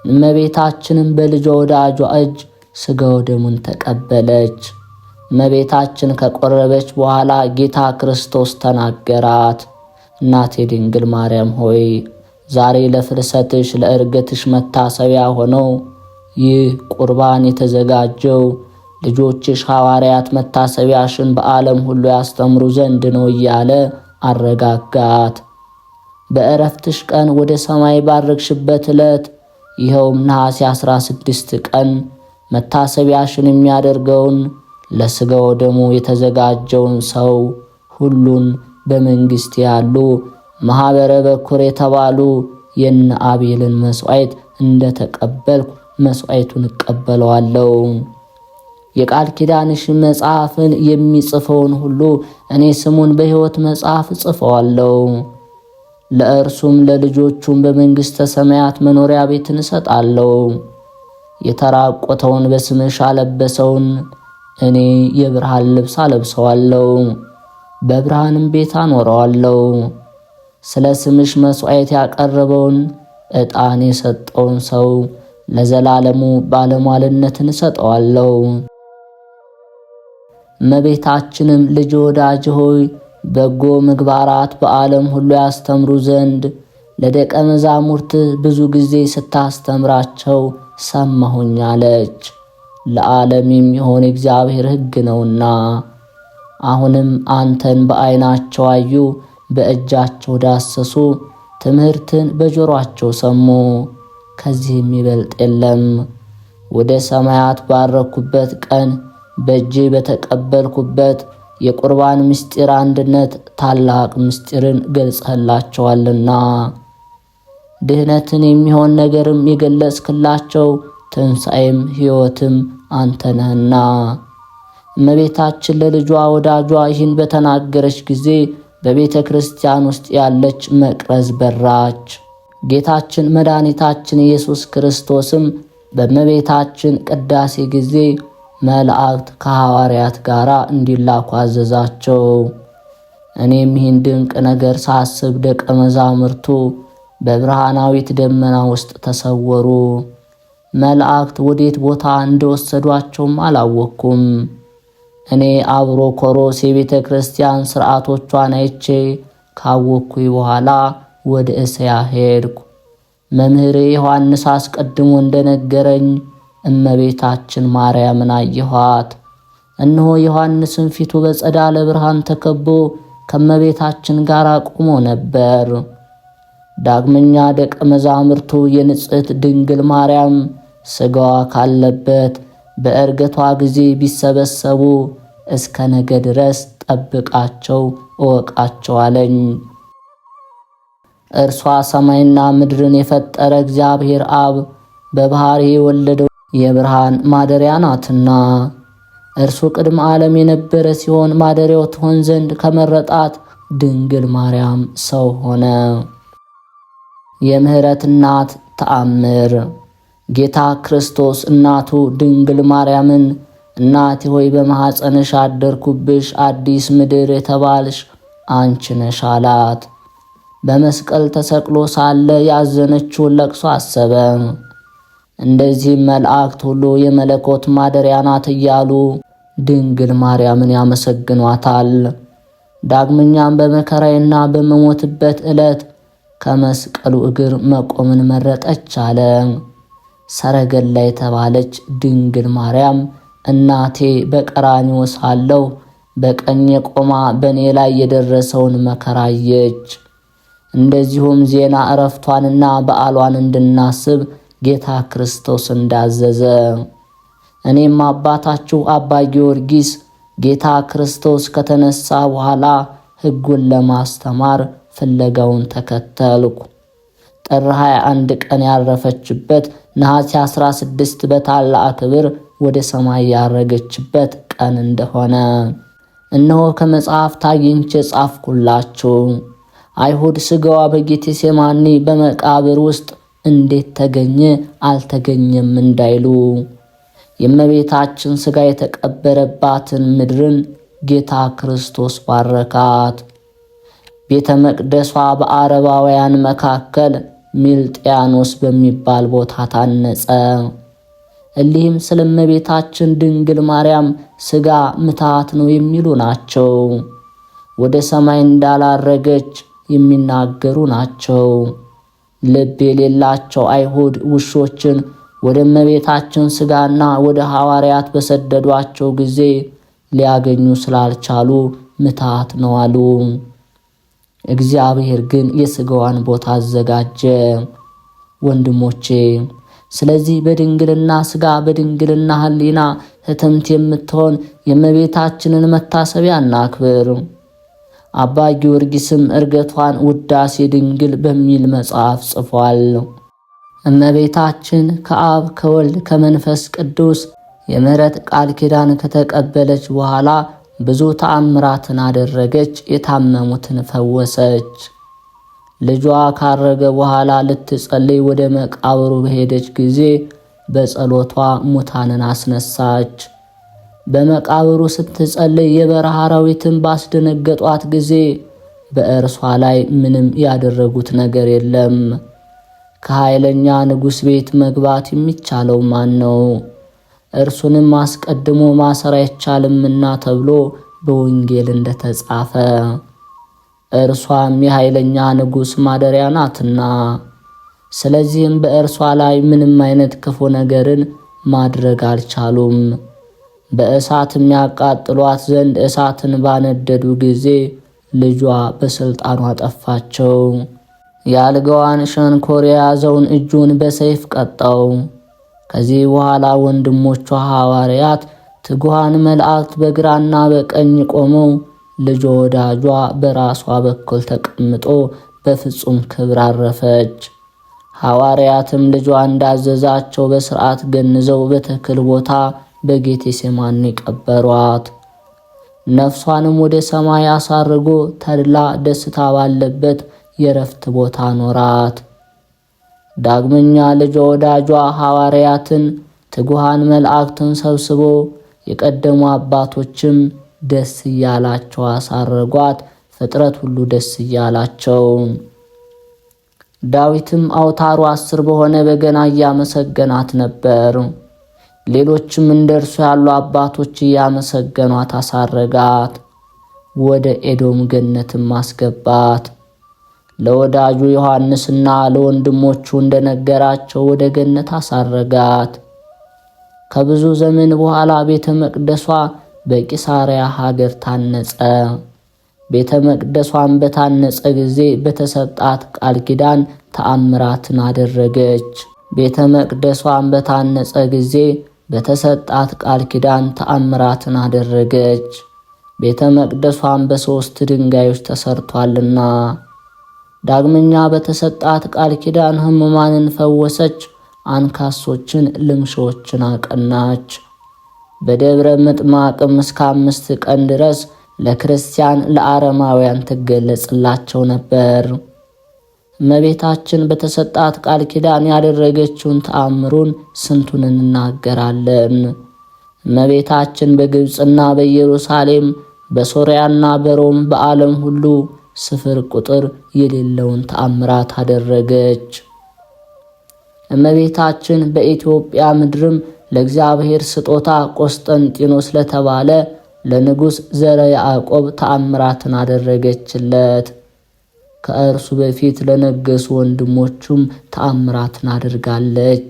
እመቤታችንም በልጇ ወዳጇ እጅ ሥጋው ደሙን ተቀበለች። እመቤታችን ከቆረበች በኋላ ጌታ ክርስቶስ ተናገራት። እናቴ ድንግል ማርያም ሆይ ዛሬ ለፍልሰትሽ ለዕርገትሽ መታሰቢያ ሆነው ይህ ቁርባን የተዘጋጀው ልጆችሽ ሐዋርያት መታሰቢያሽን በዓለም ሁሉ ያስተምሩ ዘንድ ነው እያለ አረጋጋት። በዕረፍትሽ ቀን ወደ ሰማይ ባረግሽበት ዕለት ይኸውም ነሐሴ 16 ቀን መታሰቢያሽን የሚያደርገውን ለሥጋው ደሙ የተዘጋጀውን ሰው ሁሉን በመንግሥት ያሉ ማኅበረ በኩር የተባሉ የነ አቤልን መሥዋዕት እንደ ተቀበልኩ መሥዋዕቱን እቀበለዋለሁ። የቃል ኪዳንሽ መጽሐፍን የሚጽፈውን ሁሉ እኔ ስሙን በሕይወት መጽሐፍ እጽፈዋለሁ። ለእርሱም ለልጆቹም በመንግሥተ ሰማያት መኖሪያ ቤትን እሰጣለሁ። የተራቆተውን በስምሽ አለበሰውን እኔ የብርሃን ልብስ አለብሰዋለሁ፣ በብርሃንም ቤት አኖረዋለሁ። ስለ ስምሽ መሥዋዕት ያቀረበውን ዕጣን የሰጠውን ሰው ለዘላለሙ ባለሟልነትን እሰጠዋለሁ። እመቤታችንም ልጅ ወዳጅ ሆይ በጎ ምግባራት በዓለም ሁሉ ያስተምሩ ዘንድ ለደቀ መዛሙርት ብዙ ጊዜ ስታስተምራቸው ሰማሁኝ አለች። ለዓለም የሚሆን እግዚአብሔር ሕግ ነውና። አሁንም አንተን በዓይናቸው አዩ፣ በእጃቸው ዳሰሱ፣ ትምህርትን በጆሮአቸው ሰሙ። ከዚህ የሚበልጥ የለም። ወደ ሰማያት ባረኩበት ቀን በእጅ በተቀበልኩበት የቁርባን ምስጢር አንድነት ታላቅ ምስጢርን ገልጸህላቸዋልና ድህነትን የሚሆን ነገርም የገለጽክላቸው ትንሣኤም ሕይወትም አንተ ነህና። እመቤታችን ለልጇ ወዳጇ ይህን በተናገረች ጊዜ በቤተ ክርስቲያን ውስጥ ያለች መቅረዝ በራች። ጌታችን መድኃኒታችን ኢየሱስ ክርስቶስም በእመቤታችን ቅዳሴ ጊዜ መላእክት ከሐዋርያት ጋር እንዲላኩ አዘዛቸው። እኔም ይህን ድንቅ ነገር ሳስብ ደቀ መዛሙርቱ በብርሃናዊት ደመና ውስጥ ተሰወሩ። መላእክት ወዴት ቦታ እንደወሰዷቸውም አላወቅኩም። እኔ አብሮኮሮስ የቤተ ክርስቲያን ሥርዓቶቿን አይቼ ካወቅኩኝ በኋላ ወደ እስያ ሄድኩ። መምህሬ ዮሐንስ አስቀድሞ እንደነገረኝ እመቤታችን ማርያምን አየኋት። እነሆ ዮሐንስን ፊቱ በጸዳለ ብርሃን ተከቦ ከእመቤታችን ጋር ቆሞ ነበር። ዳግመኛ ደቀ መዛሙርቱ የንጽሕት ድንግል ማርያም ሥጋዋ ካለበት በዕርገቷ ጊዜ ቢሰበሰቡ እስከ ነገ ድረስ ጠብቃቸው እወቃቸው አለኝ። እርሷ ሰማይና ምድርን የፈጠረ እግዚአብሔር አብ በባሕሪ የወለደው የብርሃን ማደሪያ ናትና እርሱ ቅድመ ዓለም የነበረ ሲሆን ማደሪያው ትሆን ዘንድ ከመረጣት ድንግል ማርያም ሰው ሆነ። የምሕረት እናት ተአምር። ጌታ ክርስቶስ እናቱ ድንግል ማርያምን እናቴ ሆይ በማኅፀንሽ አደርኩብሽ፣ አዲስ ምድር የተባልሽ አንቺ ነሽ አላት። በመስቀል ተሰቅሎ ሳለ ያዘነችውን ለቅሶ አሰበ። እንደዚህም መላእክት ሁሉ የመለኮት ማደሪያ ናት እያሉ ድንግል ማርያምን ያመሰግኗታል። ዳግመኛም በመከራዬና በመሞትበት ዕለት ከመስቀሉ እግር መቆምን መረጠች አለ። ሰረገላ የተባለች ድንግል ማርያም እናቴ በቀራንዮ ሳለሁ በቀኜ ቆማ በእኔ ላይ የደረሰውን መከራ አየች። እንደዚሁም ዜና ዕረፍቷንና በዓሏን እንድናስብ ጌታ ክርስቶስ እንዳዘዘ እኔም አባታችሁ አባ ጊዮርጊስ ጌታ ክርስቶስ ከተነሳ በኋላ ሕጉን ለማስተማር ፍለጋውን ተከተልኩ። ጥር 21 ቀን ያረፈችበት ነሐሴ 16 በታላቅ ክብር ወደ ሰማይ ያረገችበት ቀን እንደሆነ እነሆ ከመጽሐፍት አግኝቼ ጻፍኩላችሁ። አይሁድ ሥጋዋ በጌቴሴማኒ በመቃብር ውስጥ እንዴት ተገኘ አልተገኘም እንዳይሉ የእመቤታችን ሥጋ የተቀበረባትን ምድርን ጌታ ክርስቶስ ባረካት። ቤተ መቅደሷ በአረባውያን መካከል ሚልጥያኖስ በሚባል ቦታ ታነጸ። እሊህም ስለ እመቤታችን ድንግል ማርያም ሥጋ ምትሃት ነው የሚሉ ናቸው። ወደ ሰማይ እንዳላረገች የሚናገሩ ናቸው። ልብ የሌላቸው አይሁድ ውሾችን ወደ እመቤታችን ሥጋና ወደ ሐዋርያት በሰደዷቸው ጊዜ ሊያገኙ ስላልቻሉ ምትሃት ነው አሉ። እግዚአብሔር ግን የሥጋዋን ቦታ አዘጋጀ። ወንድሞቼ ስለዚህ በድንግልና ሥጋ በድንግልና ሕሊና ሕትምት የምትሆን የእመቤታችንን መታሰቢያ እናክብር። አባ ጊዮርጊስም ዕርገቷን ውዳሴ ድንግል በሚል መጽሐፍ ጽፏል። እመቤታችን ከአብ ከወልድ ከመንፈስ ቅዱስ የምሕረት ቃል ኪዳን ከተቀበለች በኋላ ብዙ ተአምራትን አደረገች፣ የታመሙትን ፈወሰች። ልጇ ካረገ በኋላ ልትጸልይ ወደ መቃብሩ በሄደች ጊዜ በጸሎቷ ሙታንን አስነሳች። በመቃብሩ ስትጸልይ የበረሃ አራዊትን ባስደነገጧት ጊዜ በእርሷ ላይ ምንም ያደረጉት ነገር የለም። ከኃይለኛ ንጉሥ ቤት መግባት የሚቻለው ማን ነው? እርሱንም አስቀድሞ ማሰር አይቻልምና ተብሎ በወንጌል እንደተጻፈ እርሷም የኃይለኛ ንጉሥ ማደሪያ ናትና፣ ስለዚህም በእርሷ ላይ ምንም አይነት ክፉ ነገርን ማድረግ አልቻሉም። በእሳት የሚያቃጥሏት ዘንድ እሳትን ባነደዱ ጊዜ ልጇ በሥልጣኗ አጠፋቸው። የአልጋዋን ሸንኮር የያዘውን እጁን በሰይፍ ቀጣው። ከዚህ በኋላ ወንድሞቿ ሐዋርያት ትጉሃን መላእክት በግራና በቀኝ ቆመው ልጇ ወዳጇ በራሷ በኩል ተቀምጦ በፍጹም ክብር አረፈች። ሐዋርያትም ልጇ እንዳዘዛቸው በሥርዓት ገንዘው በተክል ቦታ በጌቴሴማኒ ቀበሯት። ነፍሷንም ወደ ሰማይ አሳርጎ ተድላ ደስታ ባለበት የረፍት ቦታ ኖራት። ዳግመኛ ልጇ ወዳጇ ሐዋርያትን ትጉሃን መላእክትን ሰብስቦ የቀደሙ አባቶችም ደስ እያላቸው አሳረጓት። ፍጥረት ሁሉ ደስ እያላቸው ዳዊትም አውታሩ 10 በሆነ በገና እያመሰገናት ነበር። ሌሎችም እንደርሱ ያሉ አባቶች እያመሰገኗት አሳረጋት። ወደ ኤዶም ገነትም አስገባት። ለወዳጁ ዮሐንስና ለወንድሞቹ እንደነገራቸው ወደ ገነት አሳረጋት። ከብዙ ዘመን በኋላ ቤተ መቅደሷ በቂሳሪያ ሀገር ታነጸ። ቤተ መቅደሷን በታነጸ ጊዜ በተሰጣት ቃል ኪዳን ተአምራትን አደረገች። ቤተ መቅደሷን በታነጸ ጊዜ በተሰጣት ቃል ኪዳን ተአምራትን አደረገች። ቤተ መቅደሷን በ3 ድንጋዮች ተሰርቷልና። ዳግመኛ በተሰጣት ቃል ኪዳን ሕሙማንን ፈወሰች፣ አንካሶችን ልምሾችን አቀናች። በደብረ ምጥማቅም እስከ 5 ቀን ድረስ ለክርስቲያን ለአረማውያን ትገለጽላቸው ነበር። እመቤታችን በተሰጣት ቃል ኪዳን ያደረገችውን ተአምሩን ስንቱን እንናገራለን። እመቤታችን በግብፅና በኢየሩሳሌም በሶርያና በሮም በዓለም ሁሉ ስፍር ቁጥር የሌለውን ተአምራት አደረገች። እመቤታችን በኢትዮጵያ ምድርም ለእግዚአብሔር ስጦታ ቆስጠንጢኖስ ለተባለ ለንጉሥ ዘረ ያዕቆብ ተአምራትን አደረገችለት። ከእርሱ በፊት ለነገሱ ወንድሞቹም ተአምራትን አድርጋለች።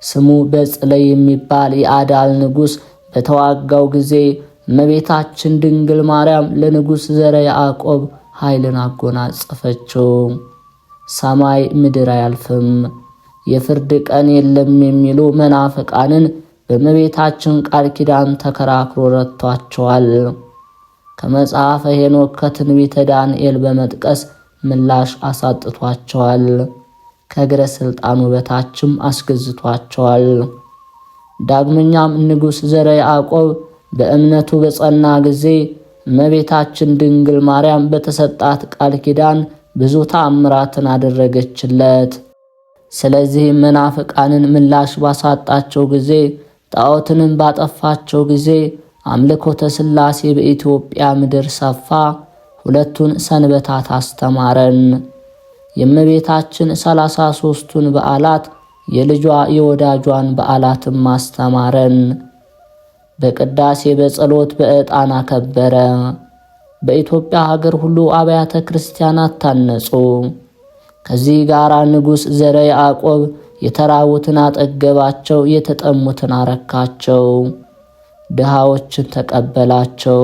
ስሙ በጽለይ የሚባል የአዳል ንጉሥ በተዋጋው ጊዜ እመቤታችን ድንግል ማርያም ለንጉሥ ዘረ ያዕቆብ ኃይልን አጎናጸፈችው። ሰማይ ምድር አያልፍም፣ የፍርድ ቀን የለም የሚሉ መናፍቃንን በእመቤታችን ቃል ኪዳን ተከራክሮ ረቷቸዋል። ከመጽሐፈ ሄኖክ ከትንቢተ ዳንኤል በመጥቀስ ምላሽ አሳጥቷቸዋል። ከእግረ ሥልጣኑ በታችም አስገዝቷቸዋል። ዳግመኛም ንጉሥ ዘረ ያዕቆብ በእምነቱ በጸና ጊዜ እመቤታችን ድንግል ማርያም በተሰጣት ቃል ኪዳን ብዙ ተአምራትን አደረገችለት። ስለዚህም መናፍቃንን ምላሽ ባሳጣቸው ጊዜ፣ ጣዖትንም ባጠፋቸው ጊዜ አምልኮተ ሥላሴ በኢትዮጵያ ምድር ሰፋ። 2ቱን ሰንበታት አስተማረን። የእመቤታችን 33ቱን በዓላት የልጇ የወዳጇን በዓላትም አስተማረን። በቅዳሴ በጸሎት በዕጣን አከበረ። በኢትዮጵያ ሀገር ሁሉ አብያተ ክርስቲያናት ታነጹ። ከዚህ ጋር ንጉሥ ዘረ ያዕቆብ የተራቡትን አጠገባቸው፣ የተጠሙትን አረካቸው፣ ድሃዎችን ተቀበላቸው፣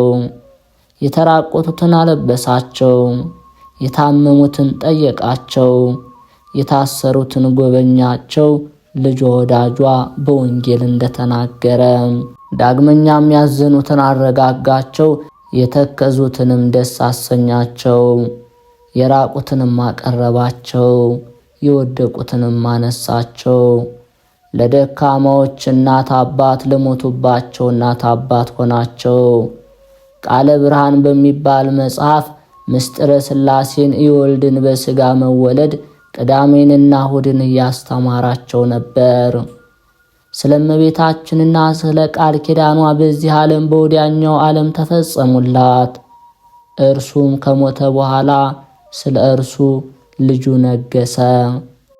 የተራቆቱትን አለበሳቸው፣ የታመሙትን ጠየቃቸው፣ የታሰሩትን ጎበኛቸው። ልጇ ወዳጇ በወንጌል እንደተናገረ ዳግመኛም ያዘኑትን አረጋጋቸው፣ የተከዙትንም ደስ አሰኛቸው፣ የራቁትንም አቀረባቸው፣ የወደቁትንም አነሳቸው። ለደካማዎች እናት አባት፣ ለሞቱባቸው እናት አባት ሆናቸው። ቃለ ብርሃን በሚባል መጽሐፍ ምስጢረ ሥላሴን የወልድን በሥጋ መወለድ ቅዳሜንና እሁድን እያስተማራቸው ነበር። ስለ እመቤታችንና ስለ ቃል ኪዳኗ በዚህ ዓለም በወዲያኛው ዓለም ተፈጸሙላት። እርሱም ከሞተ በኋላ ስለ እርሱ ልጁ ነገሰ።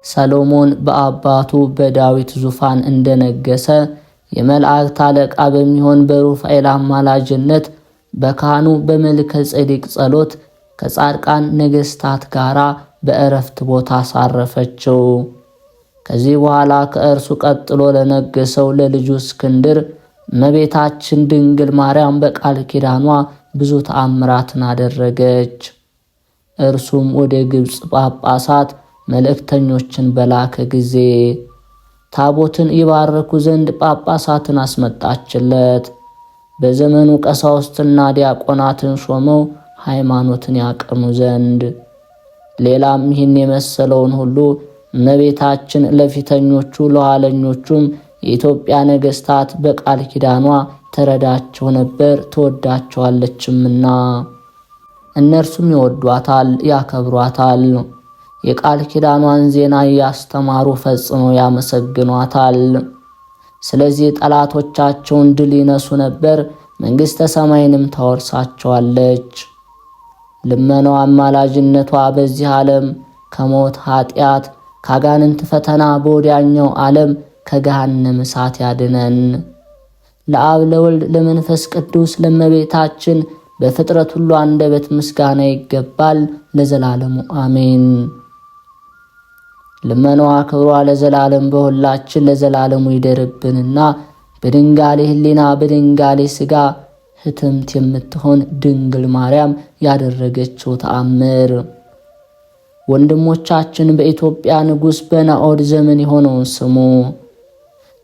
ሰሎሞን በአባቱ በዳዊት ዙፋን እንደነገሰ የመላእክት አለቃ በሚሆን በሩፋኤል አማላጅነት በካህኑ በመልከ ጼዴቅ ጸሎት ከጻድቃን ነገሥታት ጋር በእረፍት ቦታ አሳረፈችው። ከዚህ በኋላ ከእርሱ ቀጥሎ ለነገሰው ለልጁ እስክንድር እመቤታችን ድንግል ማርያም በቃል ኪዳኗ ብዙ ተአምራትን አደረገች። እርሱም ወደ ግብፅ ጳጳሳት መልእክተኞችን በላከ ጊዜ ታቦትን ይባረኩ ዘንድ ጳጳሳትን አስመጣችለት። በዘመኑ ቀሳውስትና ዲያቆናትን ሾመው ሃይማኖትን ያቀኑ ዘንድ። ሌላም ይህን የመሰለውን ሁሉ እመቤታችን ለፊተኞቹ ለኋለኞቹም የኢትዮጵያ ነገሥታት በቃል ኪዳኗ ተረዳቸው ነበር፣ ትወዳቸዋለችምና። እነርሱም ይወዷታል፣ ያከብሯታል። የቃል ኪዳኗን ዜና እያስተማሩ ፈጽመው ያመሰግኗታል። ስለዚህ ጠላቶቻቸውን ድል ይነሱ ነበር፣ መንግሥተ ሰማይንም ታወርሳቸዋለች። ልመናዋ አማላጅነቷ በዚህ ዓለም ከሞት ኃጢአት፣ ካጋንንት ፈተና፣ በወዲያኛው ዓለም ከገሃነም እሳት ያድነን። ለአብ ለወልድ ለመንፈስ ቅዱስ ለእመቤታችን በፍጥረት ሁሉ አንደበት ምስጋና ይገባል ለዘላለሙ አሜን። ልመናዋ ክብሯ ለዘላለም በሁላችን ለዘላለሙ ይደርብንና በድንጋሌ ሕሊና በድንጋሌ ሥጋ ህትምት የምትሆን ድንግል ማርያም ያደረገችው ተአምር። ወንድሞቻችን በኢትዮጵያ ንጉሥ በናዖድ ዘመን የሆነውን ስሙ።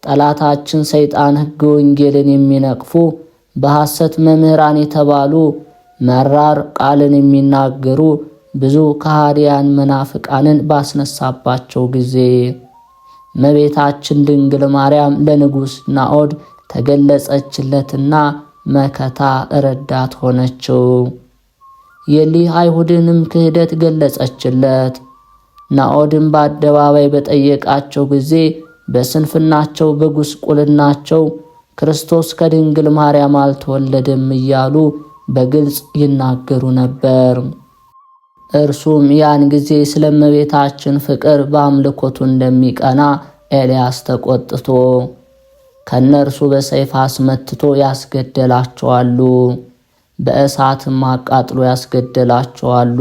ጠላታችን ሰይጣን ሕገ ወንጌልን የሚነቅፉ በሐሰት መምህራን የተባሉ መራር ቃልን የሚናገሩ ብዙ ከሃዲያን መናፍቃንን ባስነሳባቸው ጊዜ እመቤታችን ድንግል ማርያም ለንጉሥ ናዖድ ተገለጸችለትና መከታ ረዳት ሆነችው። የሊህ አይሁድንም ክህደት ገለጸችለት። ናዖድም በአደባባይ በጠየቃቸው ጊዜ በስንፍናቸው በጉስቁልናቸው ክርስቶስ ከድንግል ማርያም አልተወለደም እያሉ በግልጽ ይናገሩ ነበር። እርሱም ያን ጊዜ ስለ እመቤታችን ፍቅር በአምልኮቱ እንደሚቀና ኤልያስ ተቆጥቶ ከነርሱ በሰይፍ አስመትቶ ያስገደላቸዋሉ፣ በእሳትም አቃጥሎ ያስገደላቸዋሉ።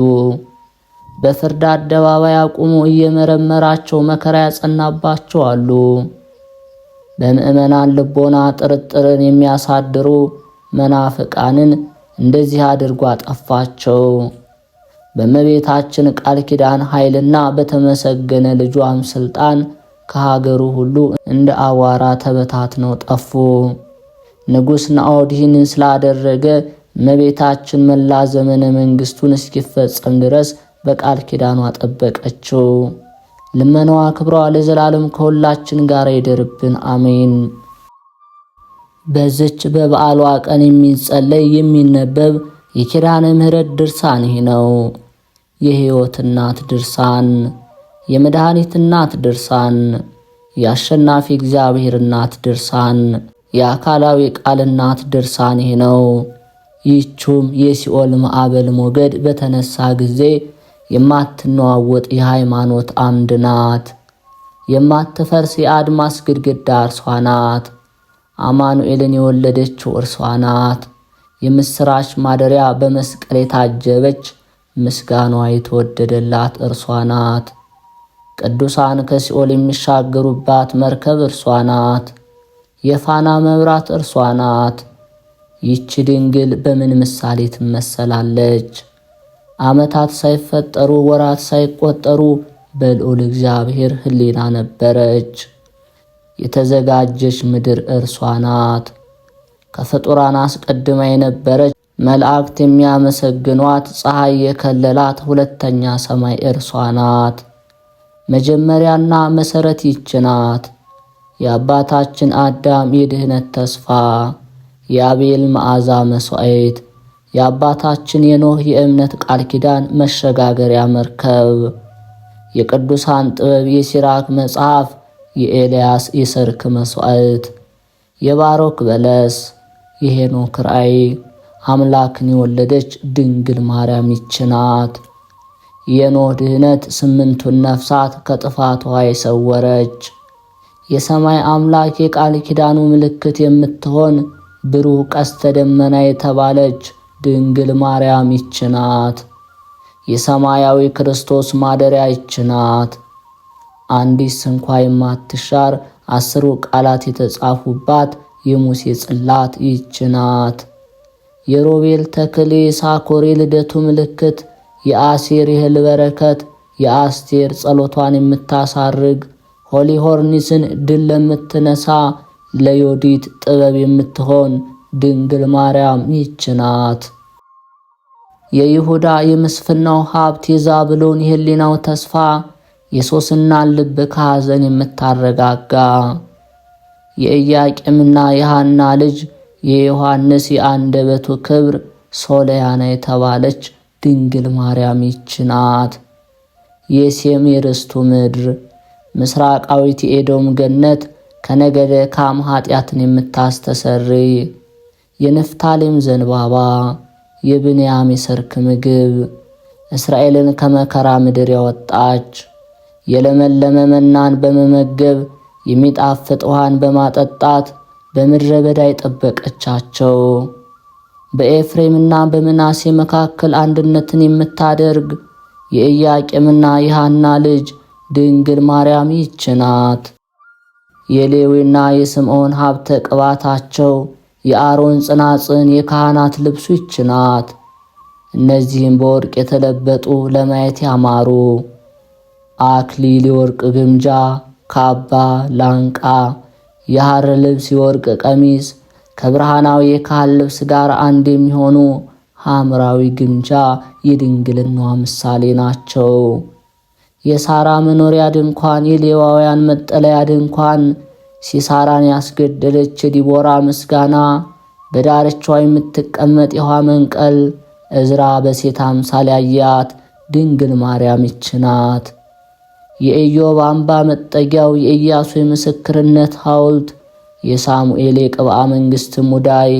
በፍርድ አደባባይ አቁሞ እየመረመራቸው መከራ ያጸናባቸዋሉ። በምእመናን ልቦና ጥርጥርን የሚያሳድሩ መናፍቃንን እንደዚህ አድርጎ አጠፋቸው። በእመቤታችን ቃል ኪዳን ኃይልና በተመሰገነ ልጇም ሥልጣን ከሀገሩ ሁሉ እንደ አዋራ ተበታትነው ጠፉ። ንጉሥ ናዖድ ይህንን ስላደረገ እመቤታችን መላ ዘመነ መንግሥቱን እስኪፈጸም ድረስ በቃል ኪዳኗ ጠበቀችው። ልመናዋ ክብሯ ለዘላለም ከሁላችን ጋር ይደርብን፣ አሜን። በዚች በበዓሏ ቀን የሚጸለይ የሚነበብ የኪዳነ ምሕረት ድርሳን ይህ ነው። የሕይወት እናት ድርሳን፣ የመድኃኒት እናት ድርሳን፣ የአሸናፊ እግዚአብሔር እናት ድርሳን፣ የአካላዊ ቃል እናት ድርሳን ይህ ነው። ይህችም የሲኦል ማዕበል ሞገድ በተነሳ ጊዜ የማትነዋወጥ የሃይማኖት አምድ ናት። የማትፈርስ የአድማስ ግድግዳ እርሷ ናት። አማኑኤልን የወለደችው እርሷ ናት። የምስራች ማደሪያ በመስቀል የታጀበች ምስጋኗ የተወደደላት እርሷ ናት። ቅዱሳን ከሲኦል የሚሻገሩባት መርከብ እርሷ ናት። የፋና መብራት እርሷ ናት። ይህች ድንግል በምን ምሳሌ ትመሰላለች? ዓመታት ሳይፈጠሩ ወራት ሳይቆጠሩ በልዑል እግዚአብሔር ሕሊና ነበረች። የተዘጋጀች ምድር እርሷ ናት። ከፍጡራን አስቀድማ የነበረች መላእክት የሚያመሰግኗት ፀሐይ የከለላት ሁለተኛ ሰማይ እርሷ ናት። መጀመሪያና መሠረት ይህች ናት። የአባታችን አዳም የድኅነት ተስፋ፣ የአቤል መዓዛ መሥዋዕት፣ የአባታችን የኖህ የእምነት ቃል ኪዳን መሸጋገሪያ መርከብ፣ የቅዱሳን ጥበብ የሲራክ መጽሐፍ፣ የኤልያስ የሰርክ መሥዋዕት፣ የባሮክ በለስ፣ የሄኖክ ራእይ፣ አምላክን የወለደች ድንግል ማርያም ይህች ናት። የኖህ ድህነት 8ቱን ነፍሳት ከጥፋት ውኃ የሰወረች፣ የሰማይ አምላክ የቃል ኪዳኑ ምልክት የምትሆን ብሩህ ቀስተ ደመና የተባለች ድንግል ማርያም ይህች ናት። የሰማያዊ ክርስቶስ ማደሪያ ይህች ናት። አንዲት ስንኳ የማትሻር 10 ቃላት የተጻፉባት የሙሴ ጽላት ይህች ናት። የሮቤል ተክል፣ የይሳኮር የልደቱ ምልክት፣ የአሴር የእህል በረከት፣ የአስቴር ጸሎቷን የምታሳርግ ሆሊሆርኒስን ድል ለምትነሳ ለዮዲት ጥበብ የምትሆን ድንግል ማርያም ይህች ናት። የይሁዳ የምስፍናው ሀብት፣ የዛብሎን የህሊናው ተስፋ፣ የሶስናን ልብ ከሐዘን የምታረጋጋ የኢያቄምና የሐና ልጅ የዮሐንስ የአንደበቱ ክብር ሶለያና የተባለች ድንግል ማርያም ይህች ናት። የሴም የርስቱ ምድር፣ ምስራቃዊት የኤዶም ገነት፣ ከነገደ ካም ኃጢአትን የምታስተሰርይ የንፍታሌም ዘንባባ፣ የብንያም የሰርክ ምግብ፣ እስራኤልን ከመከራ ምድር ያወጣች፣ የለመለመ መናን በመመገብ የሚጣፍጥ ውሃን በማጠጣት በምድረ በዳ የጠበቀቻቸው፣ በኤፍሬምና በምናሴ መካከል አንድነትን የምታደርግ የኢያቄምና የሐና ልጅ ድንግል ማርያም ይህች ናት። የሌዊና የስምዖን ሀብተ ቅባታቸው፣ የአሮን ጽናጽን የካህናት ልብሱ ይህች ናት። እነዚህም በወርቅ የተለበጡ ለማየት ያማሩ አክሊል፣ የወርቅ ግምጃ፣ ካባ፣ ላንቃ፣ የሐር ልብስ፣ የወርቅ ቀሚስ ከብርሃናዊ የካህን ልብስ ጋር አንድ የሚሆኑ ሐምራዊ ግምጃ የድንግልናዋ ምሳሌ ናቸው። የሳራ መኖሪያ ድንኳን፣ የሌዋውያን መጠለያ ድንኳን፣ ሲሳራን ያስገደለች የዲቦራ ምስጋና፣ በዳርቻዋ የምትቀመጥ የውሃ መንቀል፣ እዝራ በሴት አምሳል ያያት ድንግል ማርያም ይህች ናት። የኢዮብ አምባ መጠጊያው፣ የኢያሱ የምስክርነት ሐውልት፣ የሳሙኤል የቅብአ መንግሥት ሙዳይ፣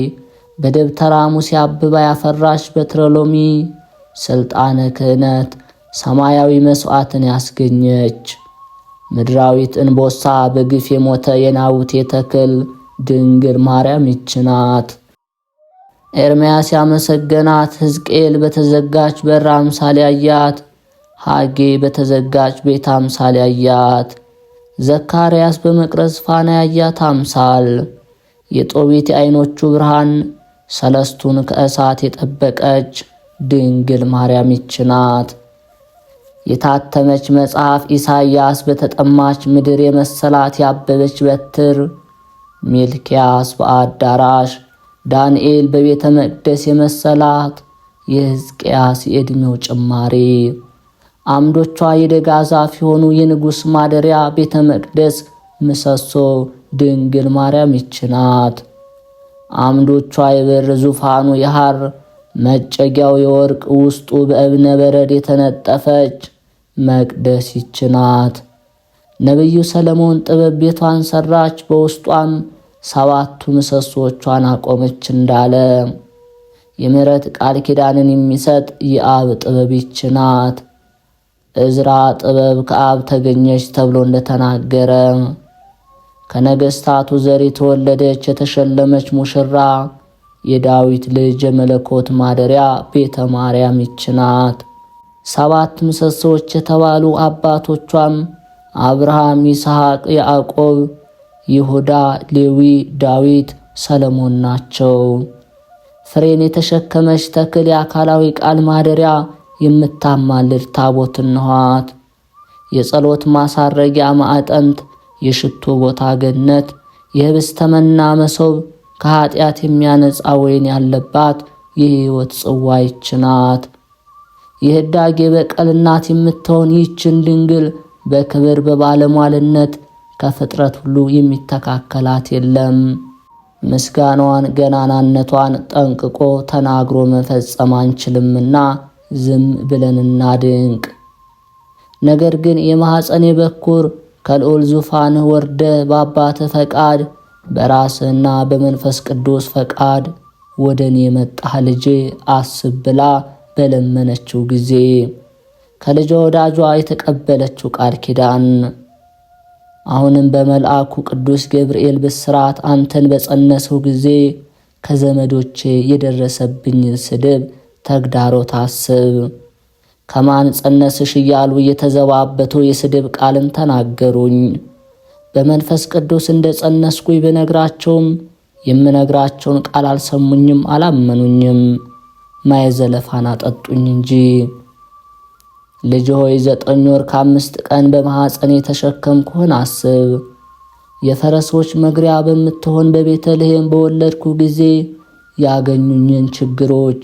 በደብተራ ሙሴ አብባ ያፈራች በትረሎሚ ሥልጣነ ክህነት ሰማያዊ መሥዋዕትን ያስገኘች ምድራዊት እንቦሳ፣ በግፍ የሞተ የናቡቴ ተክል ድንግል ማርያም ይህች ናት። ኤርምያስ ያመሰገናት፣ ሕዝቅኤል በተዘጋች በር አምሳል ያያት፣ ሐጌ በተዘጋች ቤት አምሳል ያያት፣ ዘካርያስ በመቅረዝ ፋና ያያት አምሳል፣ የጦቢት የዓይኖቹ ብርሃን ሰለስቱን ከእሳት የጠበቀች ድንግል ማርያም ይህች ናት። የታተመች መጽሐፍ፣ ኢሳይያስ በተጠማች ምድር የመሰላት ያበበች በትር፣ ሚልኪያስ በአዳራሽ፣ ዳንኤል በቤተ መቅደስ የመሰላት የሕዝቅያስ የዕድሜው ጭማሪ፣ አምዶቿ የደጋ ዛፍ የሆኑ የንጉሥ ማደሪያ ቤተ መቅደስ ምሰሶ ድንግል ማርያም ይህች ናት። አምዶቿ የብር፣ ዙፋኑ የሐር፣ መጨጊያው የወርቅ፣ ውስጡ በእብነ በረድ የተነጠፈች መቅደስ ይህች ናት። ነቢዩ ሰለሞን ጥበብ ቤቷን ሰራች፣ በውስጧም 7 ምሰሶቿን አቆመች እንዳለ የምሕረት ቃል ኪዳንን የሚሰጥ የአብ ጥበብ ይህች ናት። እዝራ ጥበብ ከአብ ተገኘች ተብሎ እንደተናገረ ከነገሥታቱ ዘር የተወለደች የተሸለመች ሙሽራ የዳዊት ልጅ የመለኮት ማደሪያ ቤተ ማርያም ይህች ናት። 7 ምሰሶች የተባሉ አባቶቿም አብርሃም፣ ይስሐቅ፣ ያዕቆብ፣ ይሁዳ፣ ሌዊ፣ ዳዊት፣ ሰለሞን ናቸው። ፍሬን የተሸከመች ተክል የአካላዊ ቃል ማደሪያ የምታማልድ ታቦት እንኋት። የጸሎት ማሳረጊያ ማዕጠንት፣ የሽቶ ቦታ ገነት፣ የህብስተ መና መሶብ፣ ከኃጢአት የሚያነጻ ወይን ያለባት የሕይወት ጽዋ ይህች ናት። የህዳጌ በቀል እናት የምትሆን ይህችን ድንግል በክብር በባለሟልነት ከፍጥረት ሁሉ የሚተካከላት የለም። ምስጋናዋን ገናናነቷን ጠንቅቆ ተናግሮ መፈጸም አንችልምና ዝም ብለን እናድንቅ። ነገር ግን የማኅፀኔ በኩር ከልዑል ዙፋንህ ወርደ በአባትህ ፈቃድ በራስህና በመንፈስ ቅዱስ ፈቃድ ወደ እኔ የመጣህ ልጄ አስብ ብላ በለመነችው ጊዜ ከልጇ ወዳጇ የተቀበለችው ቃል ኪዳን አሁንም በመልአኩ ቅዱስ ገብርኤል ብስራት አንተን በጸነስሁ ጊዜ ከዘመዶቼ የደረሰብኝ ስድብ ተግዳሮት አስብ። ከማን ጸነስሽ እያሉ እየተዘባበቱ የስድብ ቃልን ተናገሩኝ። በመንፈስ ቅዱስ እንደ ጸነስኩኝ ብነግራቸውም የምነግራቸውን ቃል አልሰሙኝም፣ አላመኑኝም። ማየዘለፋን አጠጡኝ እንጂ። ልጅ ሆይ 9 ወር ከ5 ቀን በማኅፀን የተሸከምኩህን አስብ። የፈረሶች መግሪያ በምትሆን በቤተልሔም በወለድኩ ጊዜ ያገኙኝን ችግሮች፣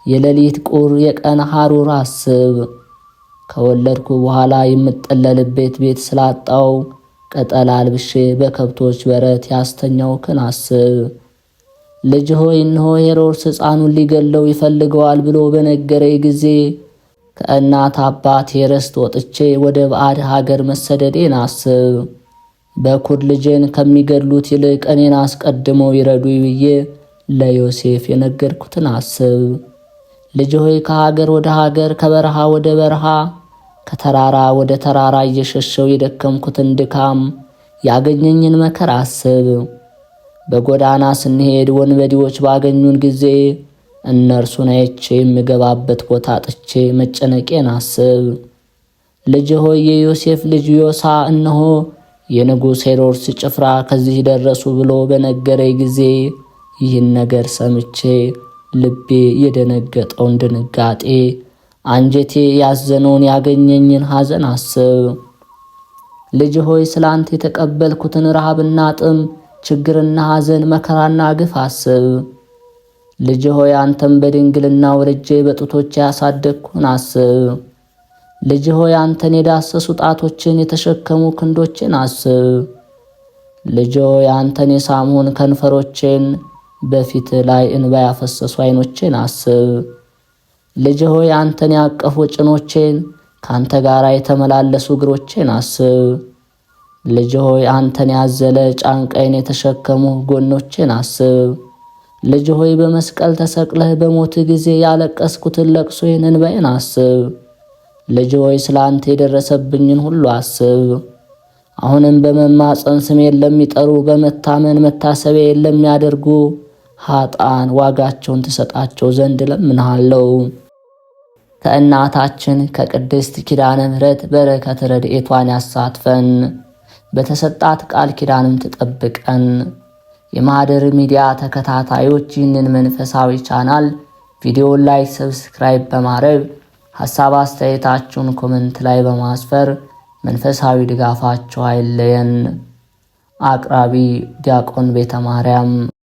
የሌሊት ቁር የቀን ሐሩር አስብ። ከወለድኩ በኋላ የምጠለልበት ቤት ስላጣው ቅጠል አልብሼ በከብቶች በረት ያስተኛውክን አስብ። ልጅ ሆይ እነሆ ሄሮድስ ሕፃኑን ሊገለው ይፈልገዋል ብሎ በነገረኝ ጊዜ ከእናት አባቴ ርስት ወጥቼ ወደ ባዕድ ሀገር መሰደዴን አስብ። በኩር ልጄን ከሚገድሉት ይልቅ እኔን አስቀድመው ይረዱኝ ብዬ ለዮሴፍ የነገርኩትን አስብ። ልጅ ሆይ ከሀገር ወደ ሀገር ከበረሃ ወደ በረሃ ከተራራ ወደ ተራራ እየሸሸው የደከምኩትን ድካም ያገኘኝን መከራ አስብ። በጎዳና ስንሄድ ወንበዴዎች ባገኙን ጊዜ እነርሱን አይቼ የምገባበት ቦታ ጥቼ መጨነቄን አስብ። ልጅ ሆይ የዮሴፍ ልጅ ዮሳ እነሆ የንጉሥ ሄሮድስ ጭፍራ ከዚህ ደረሱ ብሎ በነገረኝ ጊዜ ይህን ነገር ሰምቼ ልቤ የደነገጠውን ድንጋጤ አንጀቴ ያዘነውን ያገኘኝን ሐዘን አስብ። ልጅ ሆይ ስላንተ የተቀበልኩትን ረሃብና ጥም ችግርና ሐዘን መከራና ግፍ አስብ። ልጅ ሆይ አንተም በድንግልና ወልጄ በጡቶቼ ያሳደግኩህን አስብ። ልጅ ሆይ አንተን የዳሰሱ ጣቶችን የተሸከሙ ክንዶችን አስብ። ልጅ ሆይ አንተን የሳሙን ከንፈሮቼን በፊት ላይ እንባ ያፈሰሱ ዓይኖቼን አስብ። ልጅ ሆይ አንተን ያቀፉ ጭኖቼን ካንተ ጋር የተመላለሱ እግሮቼን አስብ። ልጅ ሆይ አንተን ያዘለ ጫንቃይን የተሸከሙ ጎኖቼን አስብ። ልጅ ሆይ በመስቀል ተሰቅለህ በሞት ጊዜ ያለቀስኩትን ለቅሶዬን እንባዬን አስብ። ልጅ ሆይ ስላንተ የደረሰብኝን ሁሉ አስብ። አሁንም በመማፀን ስሜን ለሚጠሩ በመታመን መታሰቢያዬን ለሚያደርጉ ኃጥአን ዋጋቸውን ትሰጣቸው ዘንድ እለምንሃለሁ። ከእናታችን ከቅድስት ኪዳነ ምሕረት በረከት ረድኤቷን ያሳትፈን፣ በተሰጣት ቃል ኪዳንም ትጠብቀን። የማኅደር ሚዲያ ተከታታዮች ይህንን መንፈሳዊ ቻናል ቪዲዮውን ላይ ሰብስክራይብ በማድረግ ሐሳብ አስተያየታችሁን ኮሜንት ላይ በማስፈር መንፈሳዊ ድጋፋችሁ አይለየን። አቅራቢ ዲያቆን ቤተ ማርያም